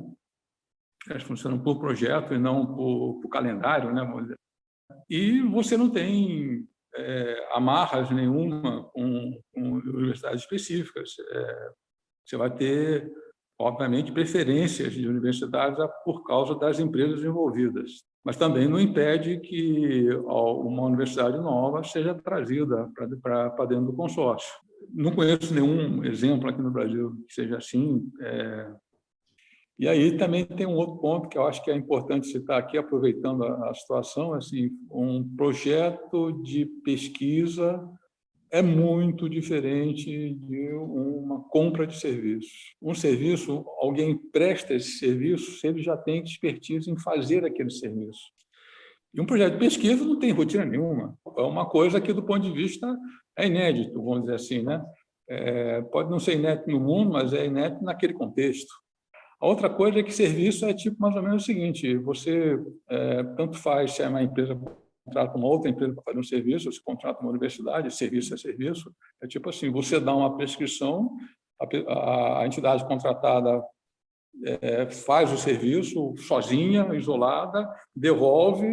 Elas funcionam por projeto e não por calendário, né? E você não tem amarras nenhuma com universidades específicas. Você vai ter, obviamente, preferências de universidades por causa das empresas envolvidas, mas também não impede que uma universidade nova seja trazida para dentro do consórcio. Não conheço nenhum exemplo aqui no Brasil que seja assim. E aí também tem um outro ponto que eu acho que é importante citar aqui, aproveitando a situação, assim, um projeto de pesquisa é muito diferente de uma compra de serviço. Um serviço, alguém presta esse serviço se ele já tem expertise em fazer aquele serviço. E um projeto de pesquisa não tem rotina nenhuma. É uma coisa que, do ponto de vista, é inédito, vamos dizer assim, né? Pode não ser inédito no mundo, mas é inédito naquele contexto. A outra coisa é que serviço é tipo mais ou menos o seguinte: você tanto faz se é uma empresa contrata uma outra empresa para fazer um serviço, você contrata uma universidade, serviço é serviço. É tipo assim, você dá uma prescrição, a entidade contratada faz o serviço sozinha, isolada, devolve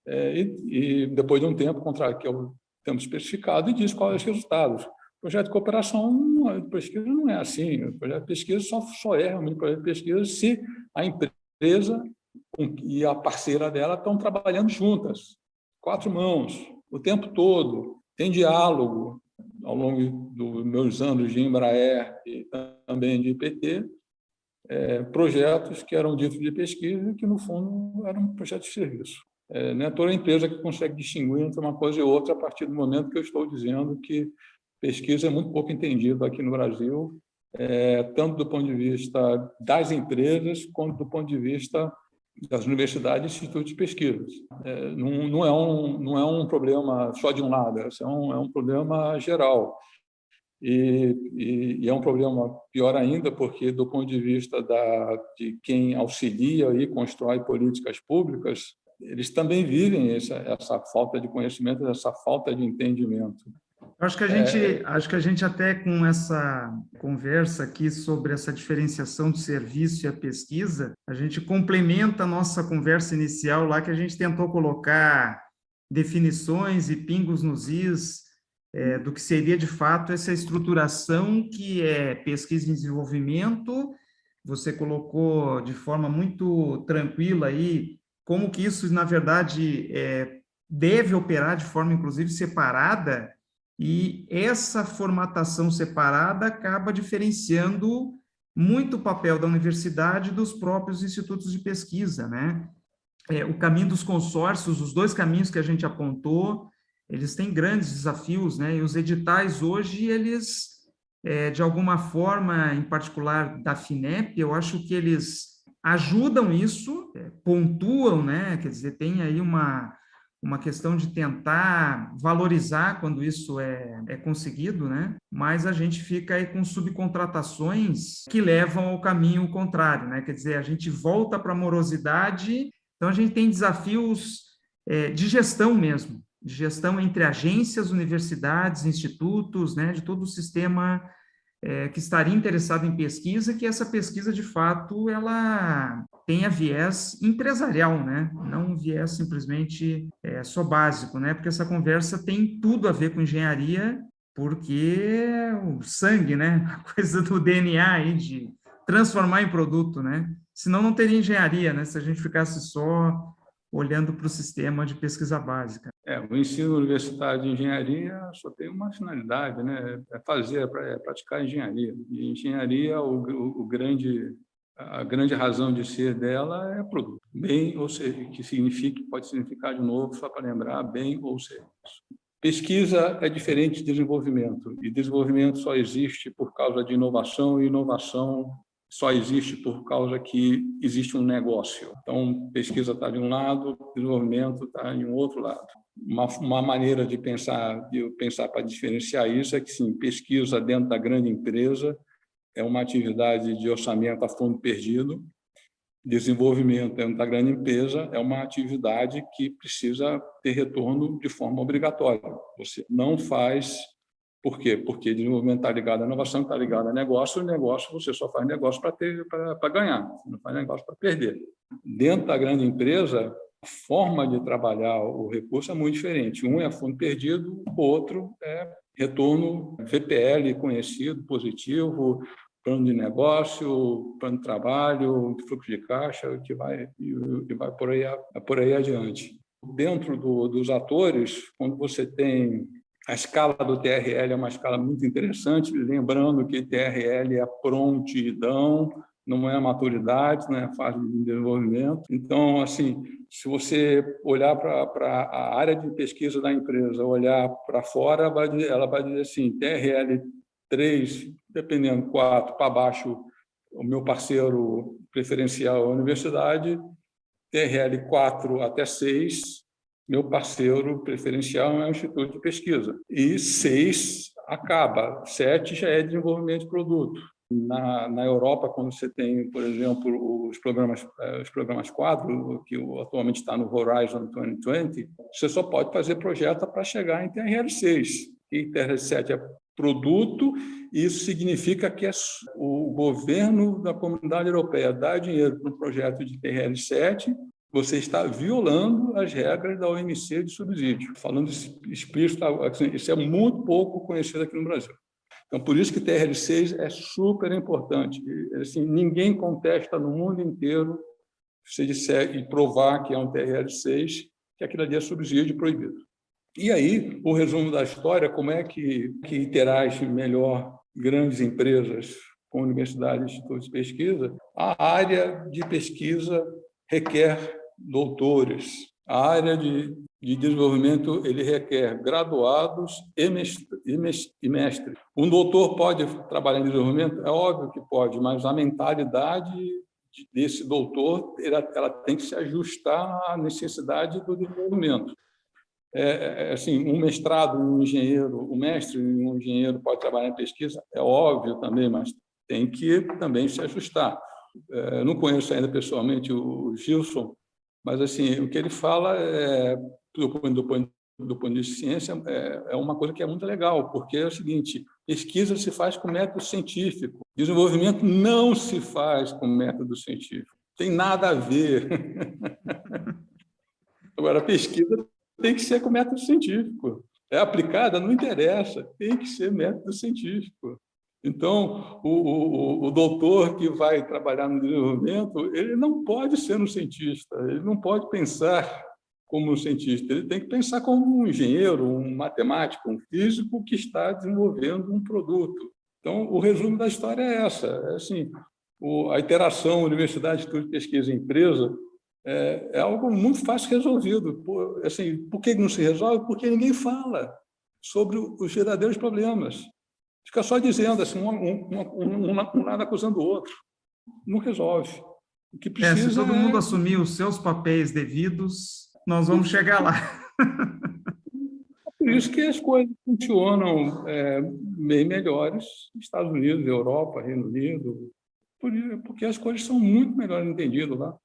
e depois de um tempo, que é o tempo especificado, e diz quais os resultados. O projeto de cooperação, a pesquisa não é assim. O projeto de pesquisa só é realmente projeto de pesquisa se a empresa e a parceira dela estão trabalhando juntas, 4 mãos, o tempo todo. Tem diálogo ao longo dos meus anos de Embraer e também de IPT, projetos que eram ditos de pesquisa que, no fundo, eram projetos de serviço. Não é toda empresa que consegue distinguir entre uma coisa e outra a partir do momento que eu estou dizendo que pesquisa é muito pouco entendida aqui no Brasil, tanto do ponto de vista das empresas quanto do ponto de vista das universidades e institutos de pesquisa. Não é um problema só de um lado, é um problema geral. E é um problema pior ainda porque, do ponto de vista de quem auxilia e constrói políticas públicas, eles também vivem essa falta de conhecimento, essa falta de entendimento. Acho que a gente até com essa conversa aqui sobre essa diferenciação do serviço e a pesquisa, a gente complementa a nossa conversa inicial lá que a gente tentou colocar definições e pingos nos is do que seria de fato essa estruturação que é pesquisa e desenvolvimento. Você colocou de forma muito tranquila aí como que isso, na verdade, deve operar de forma, inclusive, separada. E essa formatação separada acaba diferenciando muito o papel da universidade dos próprios institutos de pesquisa, né? O caminho dos consórcios, os 2 caminhos que a gente apontou, eles têm grandes desafios, né? E os editais hoje, eles, de alguma forma, em particular da FINEP, eu acho que eles ajudam isso, pontuam, né? Quer dizer, tem aí uma questão de tentar valorizar quando isso é conseguido, né? Mas a gente fica aí com subcontratações que levam ao caminho contrário, né? Quer dizer, a gente volta para a morosidade, então a gente tem desafios de gestão mesmo, de gestão entre agências, universidades, institutos, né? De todo o sistema que estaria interessado em pesquisa, que essa pesquisa, de fato, ela tenha viés empresarial, né? Não um viés simplesmente só básico, né? Porque essa conversa tem tudo a ver com engenharia, porque o sangue, né? A coisa do DNA aí de transformar em produto, né? Senão não teria engenharia, né? Se a gente ficasse só olhando para o sistema de pesquisa básica. O ensino universitário de engenharia só tem uma finalidade, né? É praticar engenharia. E engenharia, a grande razão de ser dela é produto. Bem ou serviço, que significa, pode significar de novo, só para lembrar, bem ou serviço. Pesquisa é diferente de desenvolvimento, e desenvolvimento só existe por causa de inovação, e inovação só existe por causa que existe um negócio. Então, pesquisa está de um lado, desenvolvimento está em um outro lado. Uma maneira de pensar para diferenciar isso é que, sim, pesquisa dentro da grande empresa é uma atividade de orçamento a fundo perdido. Desenvolvimento dentro da grande empresa é uma atividade que precisa ter retorno de forma obrigatória. Você não faz... Por quê? Porque desenvolvimento está ligado à inovação, está ligado a negócio, e negócio você só faz negócio para ganhar, você não faz negócio para perder. Dentro da grande empresa, a forma de trabalhar o recurso é muito diferente. Um é fundo perdido, o outro é retorno VPL conhecido, positivo, plano de negócio, plano de trabalho, fluxo de caixa, que vai por aí adiante. Dentro dos atores, quando você tem... A escala do TRL é uma escala muito interessante, lembrando que TRL é prontidão, não é maturidade, não é fase de desenvolvimento. Então, assim, se você olhar para a área de pesquisa da empresa, olhar para fora, ela vai dizer assim, TRL 3, dependendo, 4 para baixo, o meu parceiro preferencial é a universidade, TRL 4 até 6, meu parceiro preferencial é o Instituto de Pesquisa. E 6 acaba, 7 já é desenvolvimento de produto. Na Europa, quando você tem, por exemplo, os programas quadro, que atualmente está no Horizon 2020, você só pode fazer projeto para chegar em TRL6. E TRL7 é produto, e isso significa que o governo da Comunidade Europeia dá dinheiro para um projeto de TRL7, você está violando as regras da OMC de subsídio. Falando explícito, isso é muito pouco conhecido aqui no Brasil. Então, por isso que TRL6 é super importante. Assim, ninguém contesta no mundo inteiro, se você disser e provar que é um TRL6, que aquilo ali é subsídio proibido. E aí, o resumo da história, como é que interage melhor grandes empresas com universidades e institutos de pesquisa? A área de pesquisa requer doutores. A área de desenvolvimento ele requer graduados e mestres. Um doutor pode trabalhar em desenvolvimento? É óbvio que pode, mas a mentalidade desse doutor ela tem que se ajustar à necessidade do desenvolvimento. Assim, um mestrado, um engenheiro, um mestre, um engenheiro pode trabalhar em pesquisa? É óbvio também, mas tem que também se ajustar. Não conheço ainda pessoalmente o Gilson, mas assim, o que ele fala, do ponto de vista de ciência, é uma coisa que é muito legal, porque é o seguinte, pesquisa se faz com método científico, desenvolvimento não se faz com método científico, tem nada a ver. Agora, a pesquisa tem que ser com método científico. É aplicada, não interessa, tem que ser método científico. Então, o doutor que vai trabalhar no desenvolvimento, ele não pode ser um cientista, ele não pode pensar como um cientista, ele tem que pensar como um engenheiro, um matemático, um físico que está desenvolvendo um produto. Então, o resumo da história é essa. Assim, a interação universidade, estudo, pesquisa e empresa é algo muito fácil resolvido. Por que não se resolve? Porque ninguém fala sobre os verdadeiros problemas. Fica só dizendo, assim, um lado acusando o outro. Não resolve. O que precisa se todo mundo assumir os seus papéis devidos, nós vamos chegar lá. Por isso que as coisas funcionam bem melhores nos Estados Unidos, Europa, Reino Unido, porque as coisas são muito melhor entendidas lá.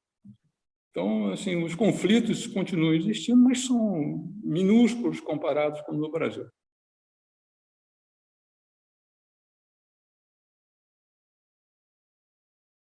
Então, assim, os conflitos continuam existindo, mas são minúsculos comparados com no Brasil.